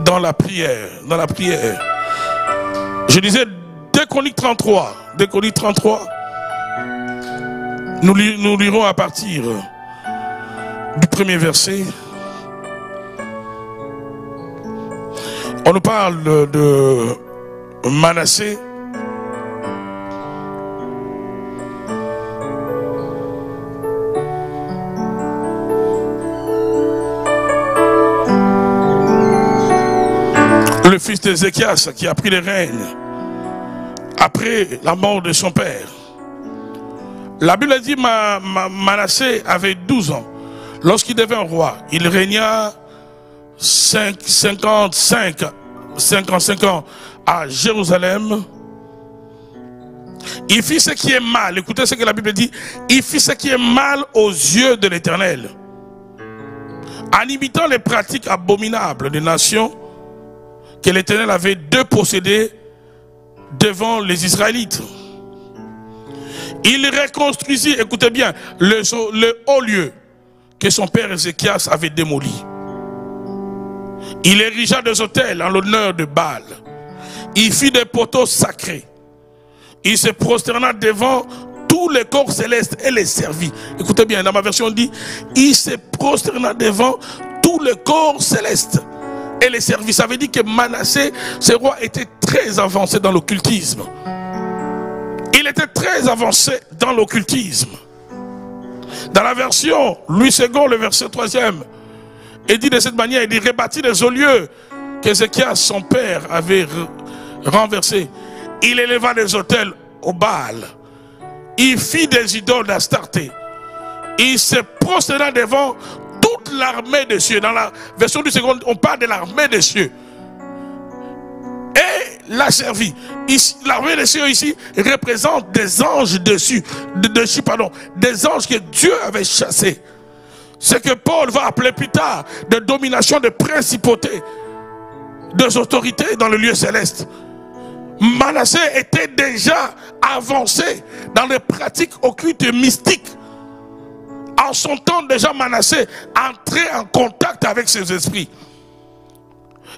dans la prière. Dans la prière. Je disais 2 Chroniques 33. 2 Chroniques 33. Nous lirons à partir du premier verset. On nous parle de Manassé. Le fils d'Ézéchias qui a pris les rênes après la mort de son père. La Bible dit Manassé avait 12 ans lorsqu'il devint roi. Il régna 55 ans à Jérusalem. Il fit ce qui est mal. Écoutez ce que la Bible dit. Il fit ce qui est mal aux yeux de l'Éternel, en imitant les pratiques abominables des nations que l'Éternel avait dépossédées devant les Israélites. Il reconstruisit, écoutez bien, le haut lieu que son père Ézéchias avait démoli. Il érigea des autels en l'honneur de Baal. Il fit des poteaux sacrés. Il se prosterna devant tous les corps célestes et les servit. Écoutez bien, dans ma version on dit, il se prosterna devant tous les corps célestes et les servit. Ça veut dire que Manassé, ce roi, était très avancé dans l'occultisme. Il était très avancé dans l'occultisme. Dans la version Louis II, le verset 3e, il dit de cette manière, il dit, rebâtit les hauts lieux qu'Ézéchias, son père, avait renversés. Il éleva des autels au Baal. Il fit des idoles d'Astarté. Il se prosterna devant toute l'armée des cieux. Dans la version du second, on parle de l'armée des cieux. Et l'a servi. L'armée des cieux ici représente des anges des anges que Dieu avait chassés. Ce que Paul va appeler plus tard de domination, de principauté, des autorités dans le lieu céleste. Manassé était déjà avancé dans les pratiques occultes et mystiques. En son temps déjà, Manassé entrait en contact avec ces esprits.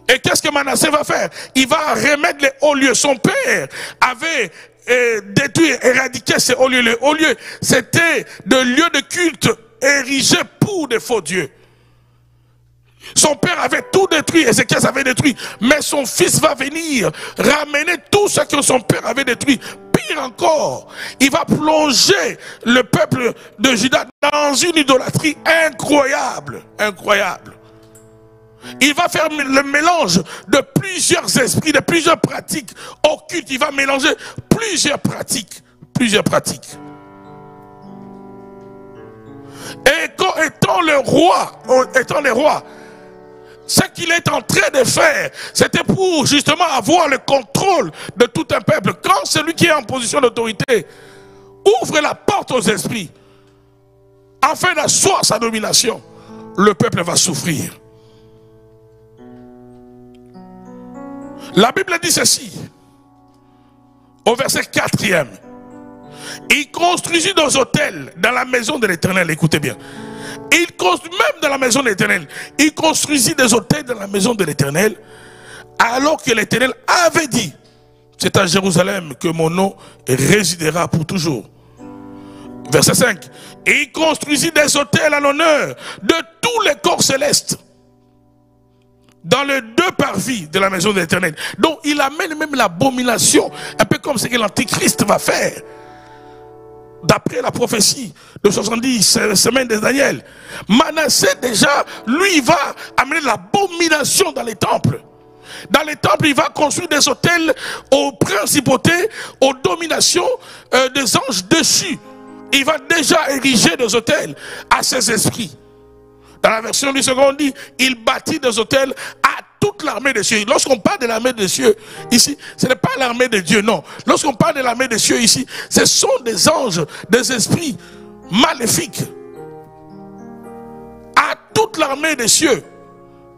Et qu'est-ce que Manassé va faire? Il va remettre les hauts lieux. Son père avait détruit, éradiqué ces hauts lieux. Les hauts lieux, c'était des lieux de culte érigés pour des faux dieux. Son père avait tout détruit, Ézéchias avait détruit. Mais son fils va venir ramener tout ce que son père avait détruit. Pire encore, il va plonger le peuple de Juda dans une idolâtrie incroyable. Incroyable. Il va faire le mélange de plusieurs esprits, de plusieurs pratiques occultes. Il va mélanger plusieurs pratiques. Plusieurs pratiques. Et étant le roi, ce qu'il est en train de faire, c'était pour justement avoir le contrôle de tout un peuple. Quand celui qui est en position d'autorité ouvre la porte aux esprits, afin d'asseoir sa domination, le peuple va souffrir. La Bible dit ceci, au verset 4e. Il construisit des autels dans la maison de l'Éternel. Écoutez bien. Il construit même dans la maison de l'Éternel. Il construisit des autels dans la maison de l'Éternel, alors que l'Éternel avait dit, c'est à Jérusalem que mon nom résidera pour toujours. Verset 5. Et il construisit des autels en l'honneur de tous les corps célestes, dans les 2 parvis de la maison de l'Éternel. Donc il amène même l'abomination, un peu comme ce que l'Antichrist va faire. D'après la prophétie de 70 semaines de Daniel, Manassé déjà, lui, il va amener l'abomination dans les temples. Dans les temples, il va construire des autels aux principautés, aux dominations des anges déchus. Il va déjà ériger des autels à ses esprits. Dans la version du second, on dit, il bâtit des autels à toute l'armée des cieux. Lorsqu'on parle de l'armée des cieux, ici, ce n'est pas l'armée de Dieu, non. Lorsqu'on parle de l'armée des cieux, ici, ce sont des anges, des esprits maléfiques. À toute l'armée des cieux,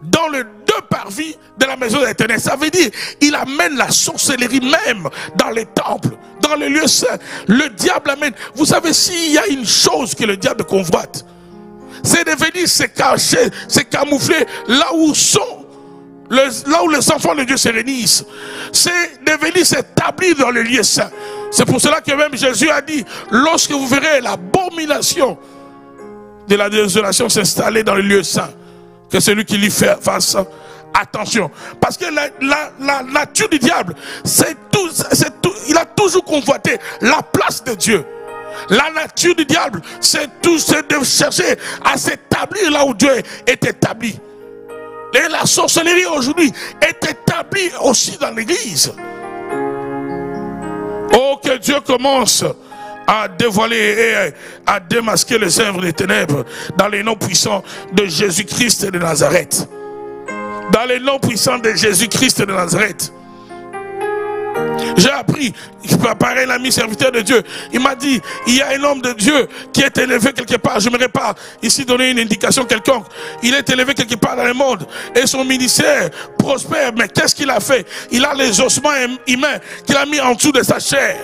dans les 2 parvis de la maison de l'Éternel. Ça veut dire, il amène la sorcellerie même dans les temples, dans les lieux saints. Le diable amène. Vous savez, s'il y a une chose que le diable convoite, c'est de venir se cacher, se camoufler là où sont là où les enfants de Dieu se réunissent, c'est de venir s'établir dans le lieu saint. C'est pour cela que même Jésus a dit, lorsque vous verrez l'abomination de la désolation s'installer dans le lieu saint, que celui qui lui fait face, attention. Parce que la nature du diable, il a toujours convoité la place de Dieu. La nature du diable, c'est de chercher à s'établir là où Dieu est établi. Et la sorcellerie aujourd'hui est établie aussi dans l'église. Oh, que Dieu commence à dévoiler et à démasquer les œuvres des ténèbres dans les noms puissants de Jésus-Christ de Nazareth. Dans les noms puissants de Jésus-Christ de Nazareth. J'ai appris, pareil, l'ami serviteur de Dieu, il m'a dit, il y a un homme de Dieu qui est élevé quelque part. Je n'aimerais pas ici donner une indication quelconque. Il est élevé quelque part dans le monde et son ministère prospère. Mais qu'est-ce qu'il a fait? Il a les ossements humains qu'il a mis en dessous de sa chair.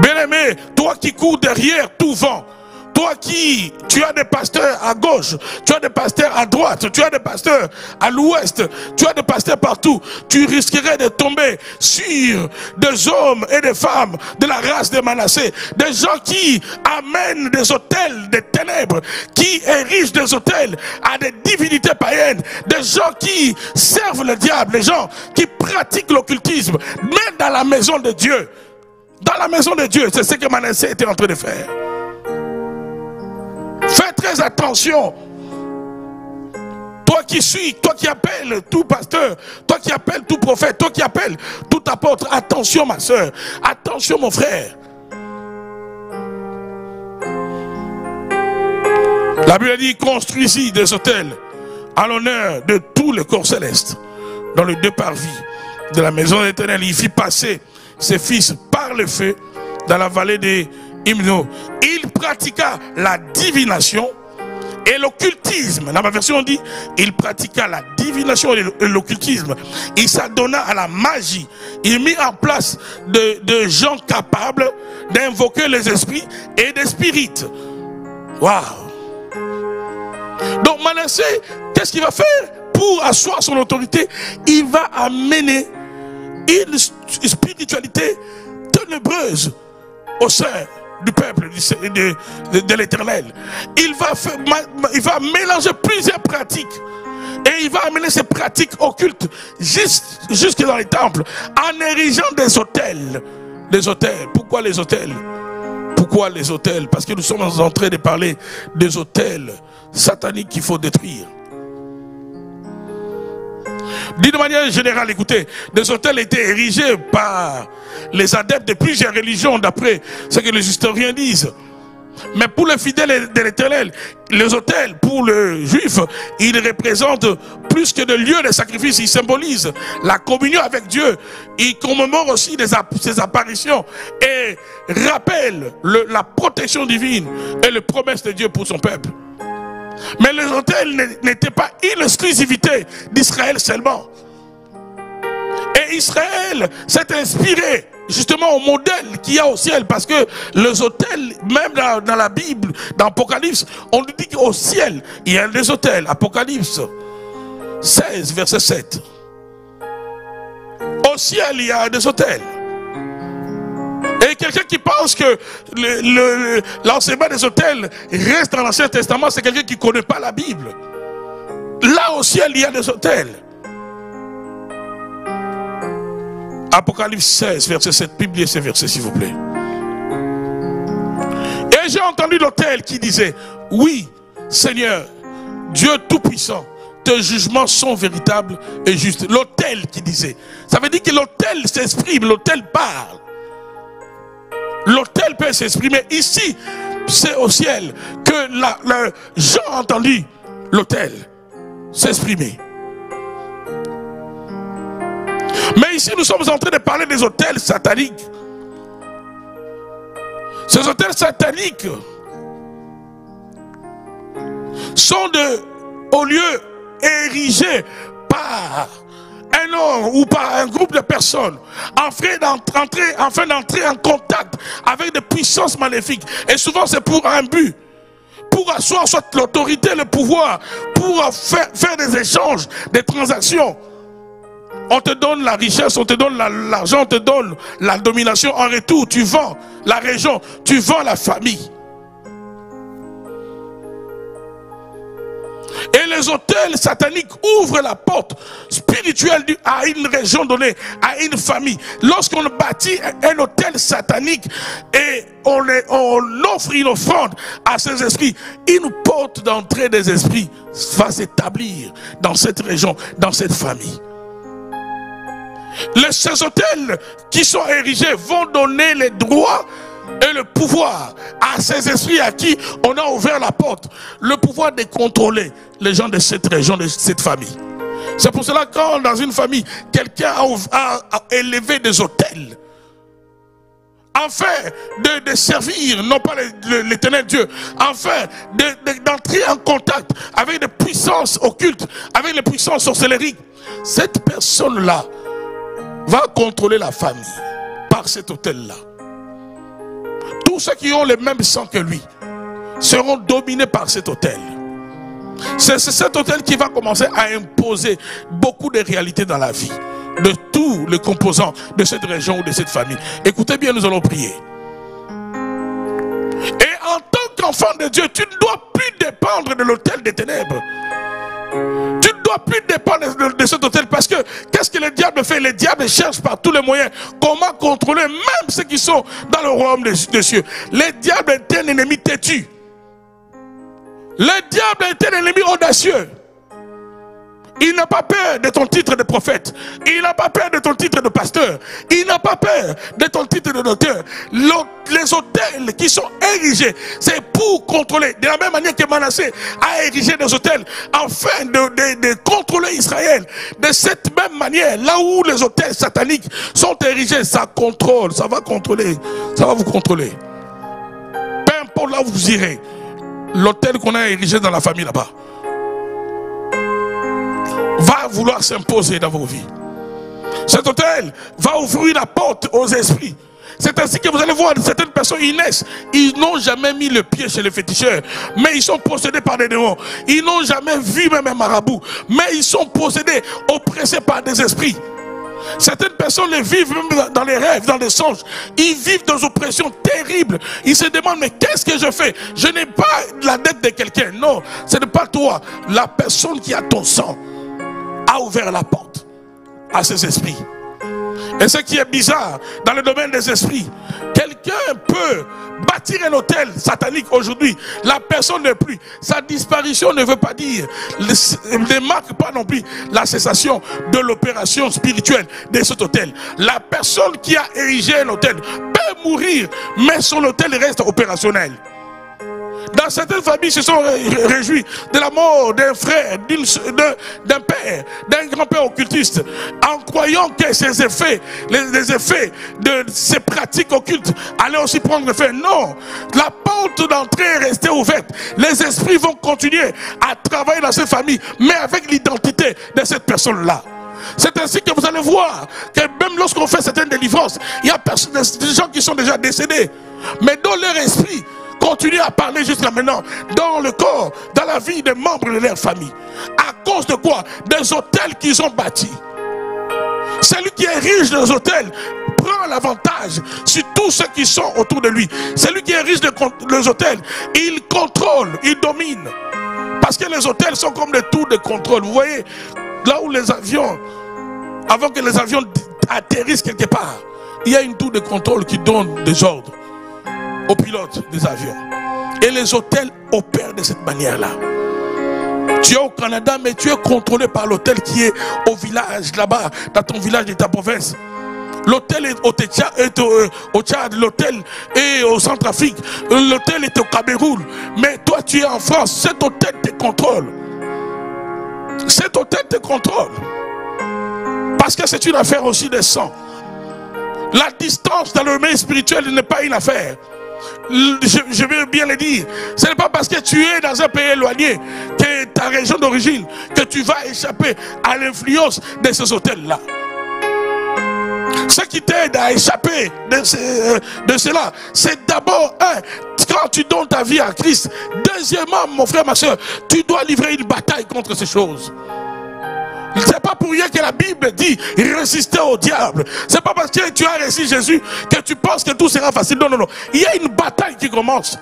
Bien-aimé, toi qui cours derrière tout vent, toi qui, tu as des pasteurs à gauche, tu as des pasteurs à droite, tu as des pasteurs à l'ouest, tu as des pasteurs partout, tu risquerais de tomber sur des hommes et des femmes de la race de Manassé, des gens qui amènent des autels des ténèbres, qui érigent des autels à des divinités païennes, des gens qui servent le diable, des gens qui pratiquent l'occultisme, même dans la maison de Dieu. Dans la maison de Dieu, c'est ce que Manassé était en train de faire. Fais très attention. Toi qui suis, toi qui appelles tout pasteur, toi qui appelles tout prophète, toi qui appelles tout apôtre, attention ma soeur, attention mon frère. La Bible dit, construisit des autels à l'honneur de tous les corps célestes. Dans le départ-vie de la maison éternelle, il fit passer ses fils par le feu dans la vallée des Hymnos. Il pratiqua la divination et l'occultisme. Dans ma version on dit, il pratiqua la divination et l'occultisme. Il s'adonna à la magie. Il mit en place de gens capables d'invoquer les esprits et des spirites. Waouh! Donc Manassé, qu'est-ce qu'il va faire pour asseoir son autorité? Il va amener une spiritualité ténébreuse au sein du peuple de l'Éternel. Il va mélanger plusieurs pratiques et il va amener ces pratiques occultes jusque dans les temples en érigeant des autels. Des autels. Pourquoi les autels? Pourquoi les autels? Parce que nous sommes en train de parler des autels sataniques qu'il faut détruire. D'une manière générale, écoutez, des autels étaient érigés par les adeptes de plusieurs religions, d'après ce que les historiens disent. Mais pour les fidèles de l'Éternel, les autels, pour le juif, ils représentent plus que de lieux de sacrifice. Ils symbolisent la communion avec Dieu. Ils commémorent aussi ses apparitions et rappellent la protection divine et les promesses de Dieu pour son peuple. Mais les autels n'étaient pas une exclusivité d'Israël seulement. Et Israël s'est inspiré justement au modèle qu'il y a au ciel. Parce que les autels, même dans la Bible, dans Apocalypse, on nous dit qu'au ciel, il y a des autels. Apocalypse 16, verset 7. Au ciel, il y a des autels. Et quelqu'un qui pense que l'enseignement des autels reste dans l'Ancien Testament, c'est quelqu'un qui ne connaît pas la Bible. Là au ciel, il y a des autels. Apocalypse 16, verset 7. Publiez ces versets, s'il vous plaît. Et j'ai entendu l'autel qui disait, oui, Seigneur, Dieu Tout-Puissant, tes jugements sont véritables et justes. L'autel qui disait. Ça veut dire que l'autel s'exprime, l'autel parle. L'autel peut s'exprimer. Ici, c'est au ciel que Jean a entendu l'autel s'exprimer. Mais ici, nous sommes en train de parler des autels sataniques. Ces autels sataniques sont au lieu érigés par un homme ou par un groupe de personnes afin d'entrer en contact avec des puissances maléfiques. Et souvent c'est pour un but, pour asseoir soit l'autorité, le pouvoir, pour faire des échanges, des transactions. On te donne la richesse, on te donne l'argent, on te donne la domination. En retour, tu vends la région, tu vends la famille. Et les autels sataniques ouvrent la porte spirituelle à une région donnée, à une famille. Lorsqu'on bâtit un autel satanique et on offre une offrande à ces esprits, une porte d'entrée des esprits va s'établir dans cette région, dans cette famille. Ces autels qui sont érigés vont donner les droits et le pouvoir à ces esprits à qui on a ouvert la porte, le pouvoir de contrôler les gens de cette région, de cette famille. C'est pour cela que quand dans une famille, quelqu'un a élevé des autels, afin de servir, non pas l'éternel Dieu, afin d'entrer en contact avec des puissances occultes, avec les puissances sorcellériques, cette personne-là va contrôler la famille par cet autel-là. Tous ceux qui ont le même sang que lui seront dominés par cet autel. C'est cet autel qui va commencer à imposer beaucoup de réalités dans la vie de tous les composants de cette région ou de cette famille. Écoutez bien, nous allons prier. Et en tant qu'enfant de Dieu, tu ne dois plus dépendre de l'autel des ténèbres. Tu ne dois plus dépendre de cet autel, parce que qu'est-ce que le diable fait? Le diable cherche par tous les moyens comment contrôler même ceux qui sont dans le royaume des cieux. Le diable est un ennemi têtu. Le diable est un ennemi audacieux. Il n'a pas peur de ton titre de prophète. Il n'a pas peur de ton titre de pasteur. Il n'a pas peur de ton titre de docteur. Les autels qui sont érigés, c'est pour contrôler. De la même manière que Manassé a érigé des autels afin de contrôler Israël. De cette même manière, là où les autels sataniques sont érigés, ça contrôle, ça va contrôler, ça va vous contrôler. Peu importe là où vous irez, l'autel qu'on a érigé dans la famille là-bas va vouloir s'imposer dans vos vies. Cet autel va ouvrir la porte aux esprits. C'est ainsi que vous allez voir certaines personnes, ils naissent, ils n'ont jamais mis le pied chez les féticheurs, mais ils sont possédés par des démons. Ils n'ont jamais vu même un marabout, mais ils sont possédés, oppressés par des esprits. Certaines personnes les vivent même dans les rêves, dans les songes. Ils vivent dans des oppressions terribles. Ils se demandent, mais qu'est-ce que je fais? Je n'ai pas la dette de quelqu'un. Non, ce n'est pas toi. La personne qui a ton sang a ouvert la porte à ces esprits. Et ce qui est bizarre dans le domaine des esprits, quelqu'un peut bâtir un hôtel satanique aujourd'hui, la personne n'est plus. Sa disparition ne veut pas dire, ne marque pas non plus la cessation de l'opération spirituelle de cet hôtel. La personne qui a érigé un hôtel peut mourir, mais son hôtel reste opérationnel. Dans certaines familles se sont réjouis de la mort d'un frère, d'un père, d'un grand-père occultiste, en croyant que ces effets, les effets de ces pratiques occultes allaient aussi prendre effet. Non, la porte d'entrée est restée ouverte. Les esprits vont continuer à travailler dans cette famille, mais avec l'identité de cette personne-là. C'est ainsi que vous allez voir que même lorsqu'on fait certaines délivrances, il y a des gens qui sont déjà décédés, mais dans leur esprit continue à parler jusqu'à maintenant dans le corps, dans la vie des membres de leur famille. À cause de quoi? Des hôtels qu'ils ont bâtis. Celui qui est riche des hôtels prend l'avantage sur tous ceux qui sont autour de lui. Celui qui est riche des hôtels, il contrôle, il domine. Parce que les hôtels sont comme des tours de contrôle. Vous voyez, là où les avions, avant que les avions atterrissent quelque part, il y a une tour de contrôle qui donne des ordres aux pilotes des avions. Et les hôtels opèrent de cette manière-là. Tu es au Canada, mais tu es contrôlé par l'hôtel qui est au village, là-bas, dans ton village de ta province. L'hôtel est au Tchad, l'hôtel est au Centrafrique, l'hôtel est au Cameroun. Mais toi, tu es en France, cet hôtel te contrôle. Cet hôtel te contrôle. Parce que c'est une affaire aussi de sang. La distance dans le domaine spirituel n'est pas une affaire. Je veux bien le dire. Ce n'est pas parce que tu es dans un pays éloigné, que ta région d'origine, que tu vas échapper à l'influence de ces hôtels-là. Ce qui t'aide à échapper de cela, c'est d'abord quand tu donnes ta vie à Christ, deuxièmement, mon frère, ma soeur, tu dois livrer une bataille contre ces choses. C'est pas pour rien que la Bible dit résister au diable. C'est pas parce que tu as reçu Jésus que tu penses que tout sera facile. Non, non, non. Il y a une bataille qui commence.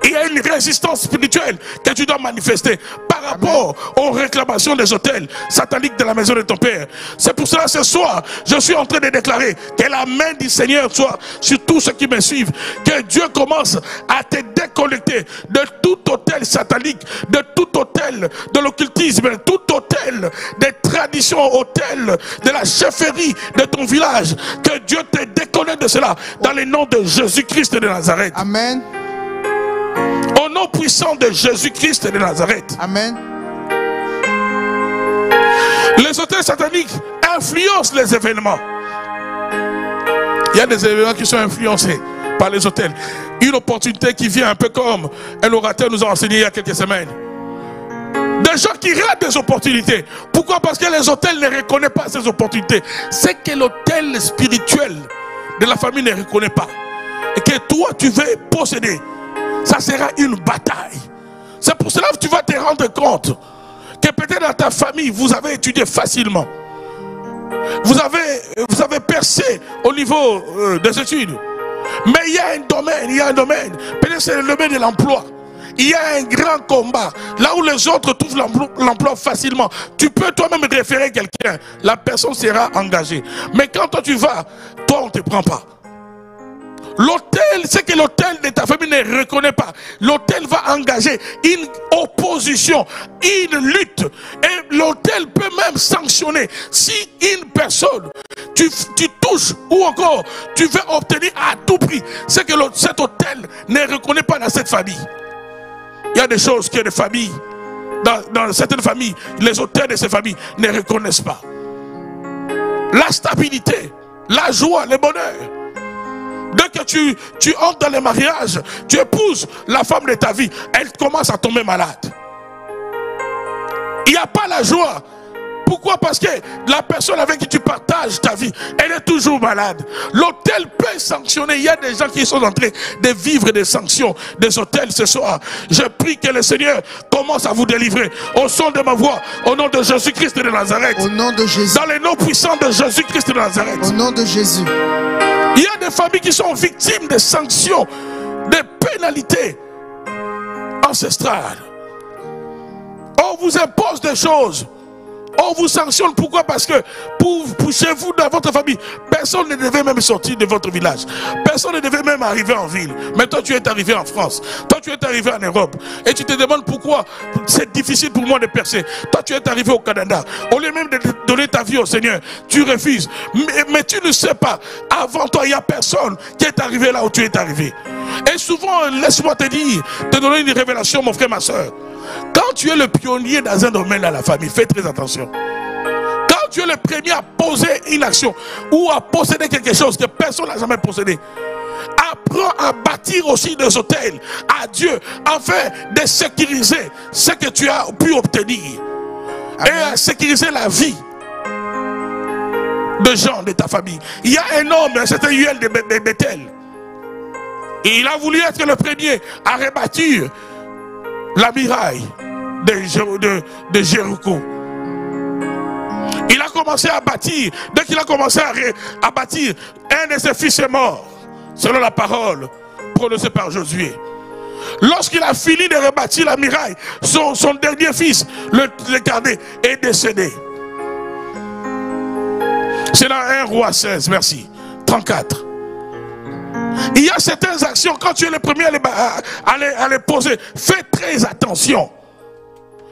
Il y a une résistance spirituelle que tu dois manifester par rapport aux réclamations des autels sataniques de la maison de ton Père. C'est pour cela ce soir, je suis en train de déclarer que la main du Seigneur soit sur tous ceux qui me suivent. Que Dieu commence à te déconnecter de tout autel satanique, de tout autel de l'occultisme, de tout autel des traditions, autel de la chefferie de ton village. Que Dieu te déconnecte de cela dans le nom de Jésus-Christ de Nazareth. Amen. Au nom puissant de Jésus-Christ de Nazareth. Amen. Les autels sataniques influencent les événements. Il y a des événements qui sont influencés par les autels. Une opportunité qui vient un peu comme un orateur nous a enseigné il y a quelques semaines. Des gens qui ratent des opportunités. Pourquoi? Parce que les autels ne reconnaissent pas ces opportunités. C'est que l'autel spirituel de la famille ne reconnaît pas. Et que toi tu veux posséder. Ça sera une bataille. C'est pour cela que tu vas te rendre compte que peut-être dans ta famille, vous avez étudié facilement. Vous avez percé au niveau des études. Mais il y a un domaine, peut-être c'est le domaine de l'emploi. Il y a un grand combat. Là où les autres trouvent l'emploi facilement, tu peux toi-même référer quelqu'un. La personne sera engagée. Mais quand toi tu vas, toi on ne te prend pas. L'autel, c'est que l'autel de ta famille ne reconnaît pas. L'autel va engager une opposition, une lutte. Et l'autel peut même sanctionner. Si une personne, tu touches ou encore tu veux obtenir à tout prix, c'est que cet autel ne reconnaît pas dans cette famille. Il y a des choses que les familles, dans certaines familles, les autels de ces familles ne reconnaissent pas. La stabilité, la joie, le bonheur. Dès que tu entres dans le mariage, tu épouses la femme de ta vie, elle commence à tomber malade. Il n'y a pas la joie. Pourquoi? Parce que la personne avec qui tu partages ta vie, elle est toujours malade. L'autel peut sanctionner. Il y a des gens qui sont en train de vivre des sanctions des autels ce soir. Je prie que le Seigneur commence à vous délivrer. Au son de ma voix, au nom de Jésus-Christ de Nazareth. Au nom de Jésus. Dans le nom puissant de Jésus-Christ de Nazareth. Au nom de Jésus. Il y a des familles qui sont victimes de sanctions, de pénalités ancestrales. On vous impose des choses. On vous sanctionne. Pourquoi? Parce que pour chez vous, dans votre famille, personne ne devait même sortir de votre village. Personne ne devait même arriver en ville. Mais toi, tu es arrivé en France. Toi, tu es arrivé en Europe. Et tu te demandes pourquoi c'est difficile pour moi de percer. Toi, tu es arrivé au Canada. Au lieu même de donner ta vie au Seigneur, tu refuses. Mais tu ne sais pas. Avant toi, il n'y a personne qui est arrivé là où tu es arrivé. Et souvent, laisse-moi te donner une révélation, mon frère, ma soeur. Quand tu es le pionnier dans un domaine dans la famille, fais très attention. Quand tu es le premier à poser une action ou à posséder quelque chose que personne n'a jamais possédé, apprends à bâtir aussi des hôtels à Dieu afin de sécuriser ce que tu as pu obtenir. Amen. Et à sécuriser la vie de gens de ta famille. Il y a un homme, un certain Yuel de Bethel. Et il a voulu être le premier à rebâtir la muraille de Jéricho. Il a commencé à bâtir. Dès qu'il a commencé à bâtir, un de ses fils est mort, selon la parole prononcée par Josué. Lorsqu'il a fini de rebâtir la muraille, son dernier fils, le cadet, est décédé. C'est dans 1 Roi 16, merci, 34. Il y a certaines actions, quand tu es le premier à les poser, fais très attention.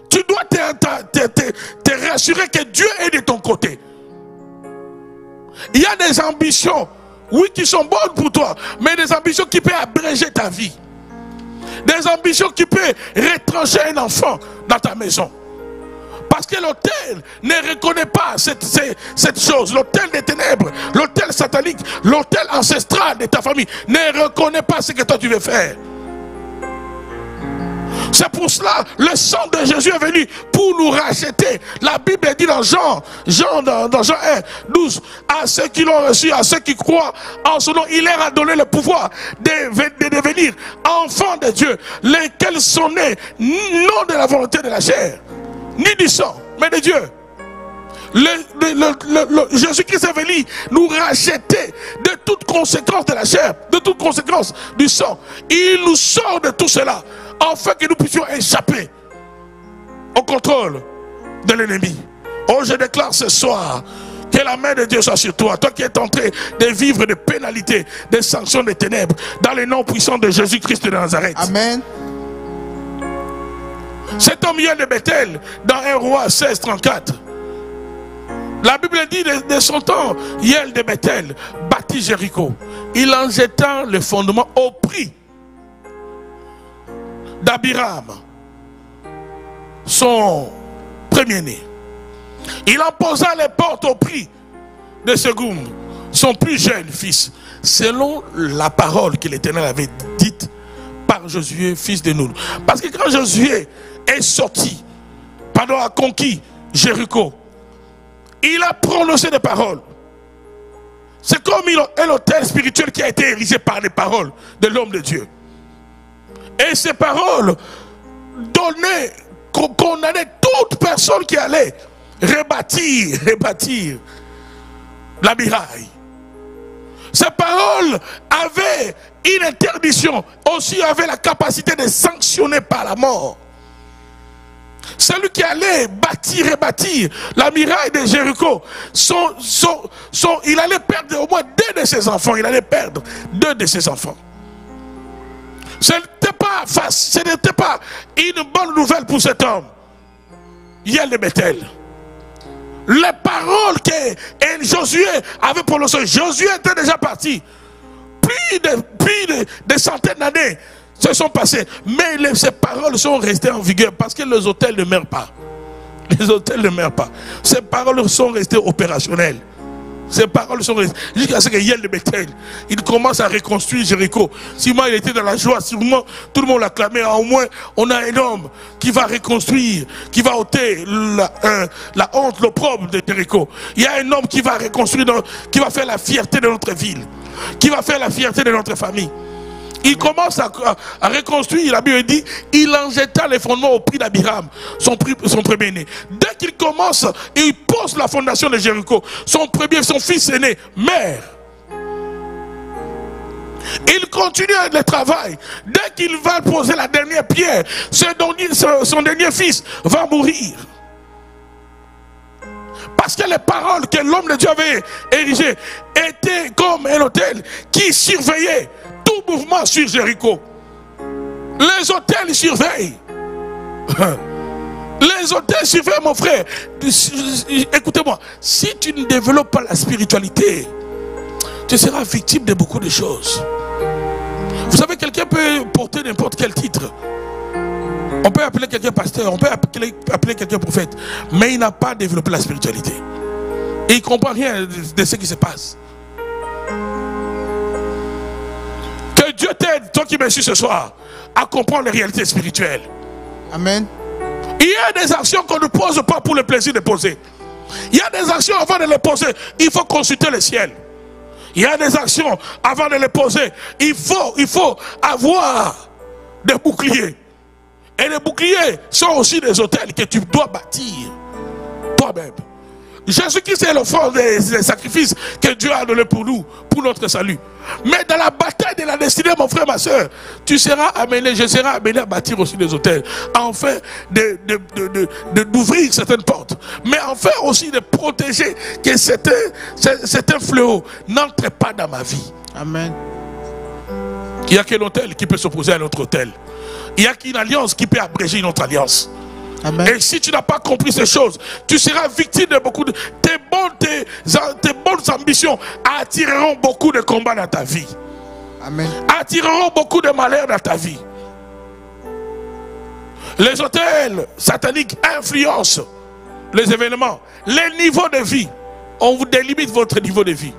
Tu dois te rassurer que Dieu est de ton côté. Il y a des ambitions, oui, qui sont bonnes pour toi, mais des ambitions qui peuvent abréger ta vie. Des ambitions qui peuvent retrancher un enfant dans ta maison. Parce que l'autel ne reconnaît pas cette chose. L'autel des ténèbres, l'autel satanique, l'autel ancestral de ta famille ne reconnaît pas ce que toi tu veux faire. C'est pour cela, le sang de Jésus est venu pour nous racheter. La Bible dit dans Jean 1, 12, à ceux qui l'ont reçu, à ceux qui croient en son nom, il leur a donné le pouvoir de devenir enfants de Dieu, lesquels sont nés non de la volonté de la chair, ni du sang, mais de Dieu. Jésus-Christ est venu nous racheter de toute conséquence de la chair, de toute conséquence du sang. Il nous sort de tout cela, afin que nous puissions échapper au contrôle de l'ennemi. Oh, je déclare ce soir que la main de Dieu soit sur toi, toi qui es en train de vivre des pénalités, des sanctions des ténèbres, dans le nom puissant de Jésus-Christ de Nazareth. Amen. Cet homme Hiel de Bethel, dans 1 Roi 16, 34, la Bible dit de son temps, Hiel de Bethel bâtit Jéricho. Il en jeta le fondement au prix d'Abiram, son premier-né. Il en posa les portes au prix de Segum, son plus jeune fils, selon la parole que l'Éternel avait dite par Josué, fils de Nun. Parce que quand Josué est sorti, a conquis Jéricho, il a prononcé des paroles. C'est comme un hôtel spirituel qui a été érigé par les paroles de l'homme de Dieu. Et ces paroles condamnaient toute personne qui allait rebâtir la muraille. Ces paroles avaient une interdiction, aussi avaient la capacité de sanctionner par la mort. Celui qui allait rebâtir la muraille de Jéricho, il allait perdre au moins 2 de ses enfants. Il allait perdre 2 de ses enfants. Ce n'était pas une bonne nouvelle pour cet homme. Hiel de Bethel. Les paroles que Josué avait prononcées, Josué était déjà parti. Plus de centaines d'années se sont passées. Mais ces paroles sont restées en vigueur parce que les hôtels ne meurent pas. Les hôtels ne meurent pas. Ces paroles sont restées opérationnelles. Ces paroles sont restées. Jusqu'à ce que Hiel de Bethel, il commence à reconstruire Jéricho. Sûrement il était dans la joie, sûrement tout le monde l'acclamait. Au moins on a un homme qui va reconstruire, qui va ôter la honte, l'opprobre de Jéricho. Il y a un homme qui va reconstruire, qui va faire la fierté de notre ville, qui va faire la fierté de notre famille. Il commence à reconstruire, la Bible dit, il en jeta les fondements au prix d'Abiram, son premier-né. Dès qu'il commence, il pose la fondation de Jéricho. Son fils aîné meurt. Il continue le travail. Dès qu'il va poser la dernière pierre, son dernier fils va mourir. Parce que les paroles que l'homme de Dieu avait érigées étaient comme un hôtel qui surveillait tout mouvement sur Jéricho. Les hôtels surveillent. Les hôtels surveillent, mon frère. Écoutez-moi, si tu ne développes pas la spiritualité, tu seras victime de beaucoup de choses. Vous savez, quelqu'un peut porter n'importe quel titre. On peut appeler quelqu'un pasteur, on peut appeler quelqu'un prophète, mais il n'a pas développé la spiritualité. Et il ne comprend rien de ce qui se passe. Que Dieu t'aide, toi qui me suis ce soir, à comprendre les réalités spirituelles. Amen. Il y a des actions qu'on ne pose pas pour le plaisir de poser. Il y a des actions avant de les poser, il faut consulter le ciel. Il y a des actions avant de les poser, il faut avoir des boucliers. Et les boucliers sont aussi des hôtels que tu dois bâtir toi-même. Jésus-Christ est l'offrande des sacrifices que Dieu a donné pour nous, pour notre salut. Mais dans la bataille de la destinée, mon frère, ma soeur, je serai amené à bâtir aussi des hôtels. Enfin, d'ouvrir certaines portes. Mais enfin aussi de protéger que certains fléaux n'entrent pas dans ma vie. Amen. Il n'y a qu'un hôtel qui peut s'opposer à notre hôtel. Il n'y a qu'une alliance qui peut abréger une autre alliance. Amen. Et si tu n'as pas compris ces choses, tu seras victime de beaucoup de... Tes bonnes ambitions attireront beaucoup de combats dans ta vie. Amen. Attireront beaucoup de malheurs dans ta vie. Les hôtels sataniques influencent les événements, les niveaux de vie. On vous délimite votre niveau de vie.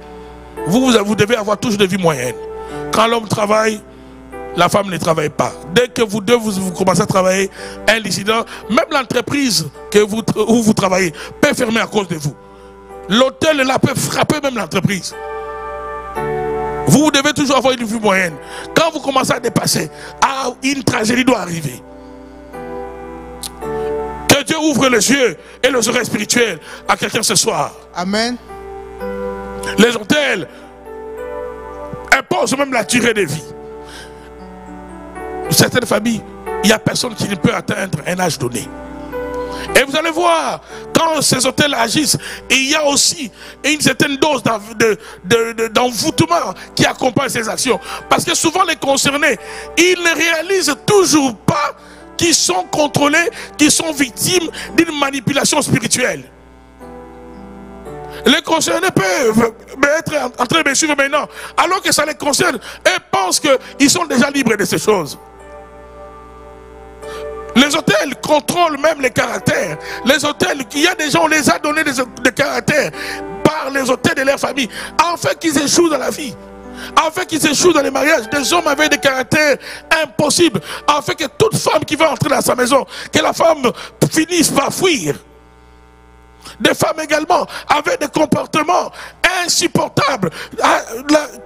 Vous devez avoir toujours de vie moyenne. Quand l'homme travaille, la femme ne travaille pas. Dès que vous deux, vous commencez à travailler, un incident, même l'entreprise où vous travaillez peut fermer à cause de vous. L'hôtel là peut frapper même l'entreprise. Vous devez toujours avoir une vue moyenne. Quand vous commencez à dépasser, une tragédie doit arriver. Que Dieu ouvre les yeux et les oreilles spirituelles à quelqu'un ce soir. Amen. Les hôtels imposent même la durée de vie. Certaines familles, il n'y a personne qui ne peut atteindre un âge donné. Et vous allez voir, quand ces hôtels agissent, il y a aussi une certaine dose d'envoûtement qui accompagne ces actions. Parce que souvent les concernés, ils ne réalisent toujours pas qu'ils sont contrôlés, qu'ils sont victimes d'une manipulation spirituelle. Les concernés peuvent être en train de me suivre maintenant, alors que ça les concerne, et pensent qu'ils sont déjà libres de ces choses. Les hôtels contrôlent même les caractères. Les hôtels, il y a des gens, on les a donné des caractères par les hôtels de leur famille, afin qu'ils échouent dans la vie, afin qu'ils échouent dans les mariages. Des hommes avec des caractères impossibles, afin que toute femme qui va entrer dans sa maison, que la femme finisse par fuir. Des femmes également avec des comportements insupportables.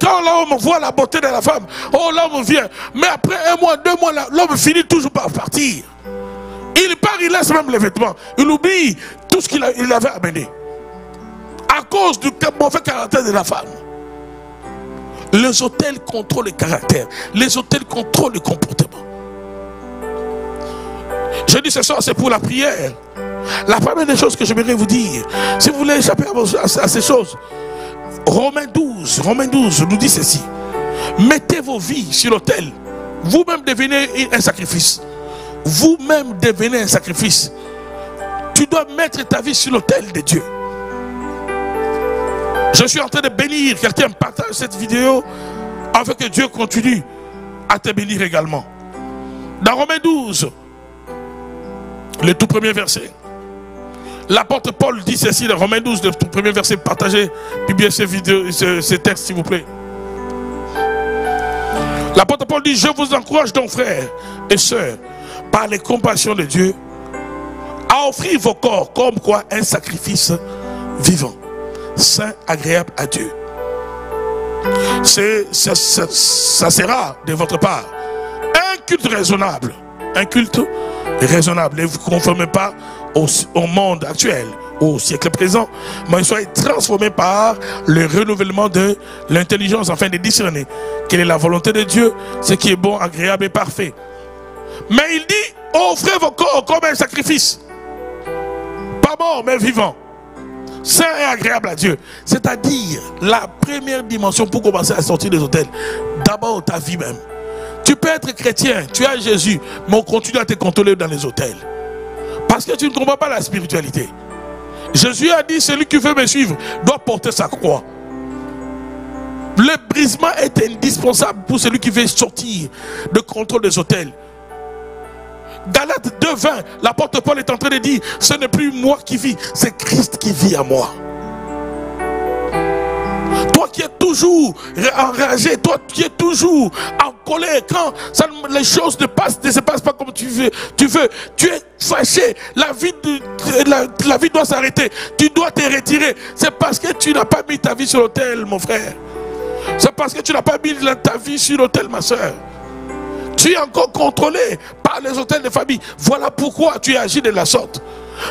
Quand l'homme voit la beauté de la femme, oh, l'homme vient. Mais après 1 mois, 2 mois, l'homme finit toujours par partir. Il part, il laisse même les vêtements. Il oublie tout ce qu'il avait amené. À cause du mauvais caractère de la femme. Les hôtels contrôlent le caractère. Les hôtels contrôlent le comportement. Je dis ce soir, c'est pour la prière. La première des choses que j'aimerais vous dire, si vous voulez échapper à ces choses, Romains 12 nous dit ceci: mettez vos vies sur l'autel. Vous-même devenez un sacrifice. Vous-même devenez un sacrifice. Tu dois mettre ta vie sur l'autel de Dieu. Je suis en train de bénir quelqu'un. Partage cette vidéo afin que Dieu continue à te bénir également. Dans Romains 12, le tout premier verset, l'apôtre Paul dit ceci dans Romains 12, le tout premier verset. Partagez, publiez ces textes s'il vous plaît. L'apôtre Paul dit: je vous encourage donc, frères et sœurs, par les compassions de Dieu, à offrir vos corps comme quoi un sacrifice vivant, saint, agréable à Dieu. Ça sera de votre part un culte raisonnable. Un culte raisonnable. Ne vous conformez pas au monde actuel, au siècle présent, mais soyez transformés par le renouvellement de l'intelligence afin de discerner quelle est la volonté de Dieu, ce qui est bon, agréable et parfait. Mais il dit: offrez vos corps comme un sacrifice, pas mort mais vivant, saint et agréable à Dieu. C'est-à-dire la première dimension pour commencer à sortir des hôtels, d'abord ta vie même. Tu peux être chrétien, tu as Jésus, mais on continue à te contrôler dans les hôtels. Parce que tu ne comprends pas la spiritualité. Jésus a dit: celui qui veut me suivre doit porter sa croix. Le brisement est indispensable pour celui qui veut sortir de contrôle des hôtels. Galates 2:20, l'apôtre Paul est en train de dire: ce n'est plus moi qui vis, c'est Christ qui vit à moi. Toi qui es toujours enragé, toi qui es toujours en colère, quand les choses ne se passent pas comme tu veux, tu es fâché, la vie doit s'arrêter, tu dois te retirer. C'est parce que tu n'as pas mis ta vie sur l'autel, mon frère. C'est parce que tu n'as pas mis ta vie sur l'autel, ma soeur. Tu es encore contrôlé par les hôtels de famille. Voilà pourquoi tu agis de la sorte.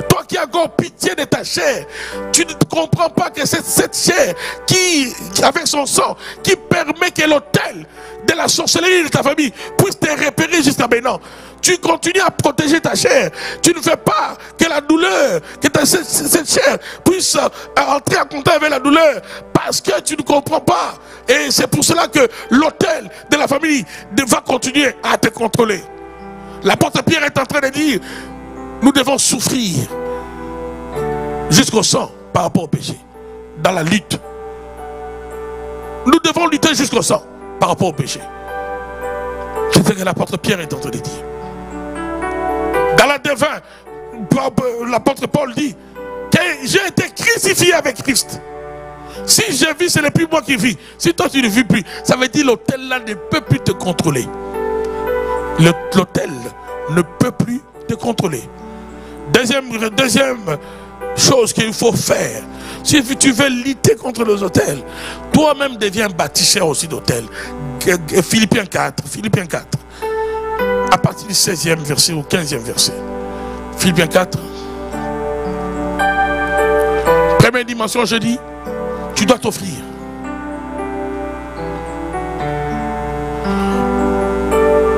Toi qui as encore pitié de ta chair, tu ne comprends pas que c'est cette chair qui, avec son sang, qui permet que l'autel de la sorcellerie de ta famille puisse te repérer jusqu'à maintenant. Tu continues à protéger ta chair. Tu ne fais pas que la douleur, que cette chair puisse entrer en contact avec la douleur, parce que tu ne comprends pas. Et c'est pour cela que l'autel de la famille va continuer à te contrôler. L'apôtre Pierre est en train de dire: nous devons souffrir jusqu'au sang par rapport au péché. Dans la lutte, nous devons lutter jusqu'au sang par rapport au péché. C'est ce que l'apôtre Pierre est en train de dire. Dans la 20, l'apôtre Paul dit que j'ai été crucifié avec Christ. Si je vis, ce n'est plus moi qui vis. Si toi tu ne vis plus, ça veut dire l'autel là ne peut plus te contrôler. l'autel ne peut plus te contrôler. Deuxième chose qu'il faut faire, si tu veux lutter contre les autels, toi-même deviens bâtisseur aussi d'autels. Philippiens 4, à partir du 16e verset ou 15e verset. Philippiens 4. Première dimension, je dis, tu dois t'offrir.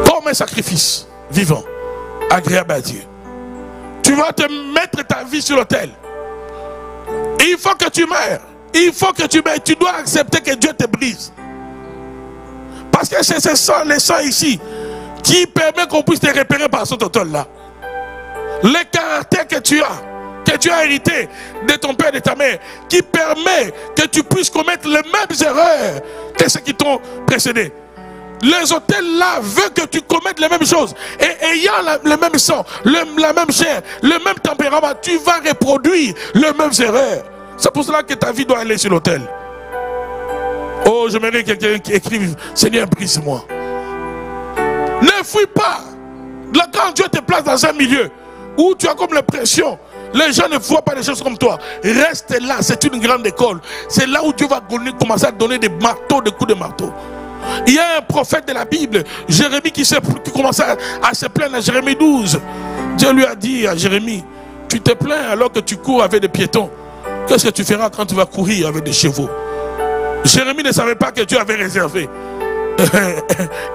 Comme un sacrifice vivant, agréable à Dieu. Tu vas te mettre ta vie sur l'autel. Il faut que tu meurs. Il faut que tu meurs. Tu dois accepter que Dieu te brise. Parce que c'est les sangs ici qui permet qu'on puisse te repérer par cet autel-là. Le caractère que tu as hérité de ton père et de ta mère, qui permet que tu puisses commettre les mêmes erreurs que ceux qui t'ont précédé. Les autels là veulent que tu commettes les mêmes choses. Et ayant le même sang, la même chair, le même tempérament, tu vas reproduire les mêmes erreurs. C'est pour cela que ta vie doit aller sur l'autel. Oh, j'aimerais quelqu'un qui écrive, Seigneur, brise-moi. Ne fuis pas. Là, quand Dieu te place dans un milieu où tu as comme l'impression, les gens ne voient pas les choses comme toi. Reste là, c'est une grande école. C'est là où Dieu va commencer à donner des marteaux, des coups de marteau. Il y a un prophète de la Bible, Jérémie, qui commençait à se plaindre à Jérémie 12. Dieu lui a dit à Jérémie, tu te plains alors que tu cours avec des piétons. Qu'est-ce que tu feras quand tu vas courir avec des chevaux? Jérémie ne savait pas que Dieu avait réservé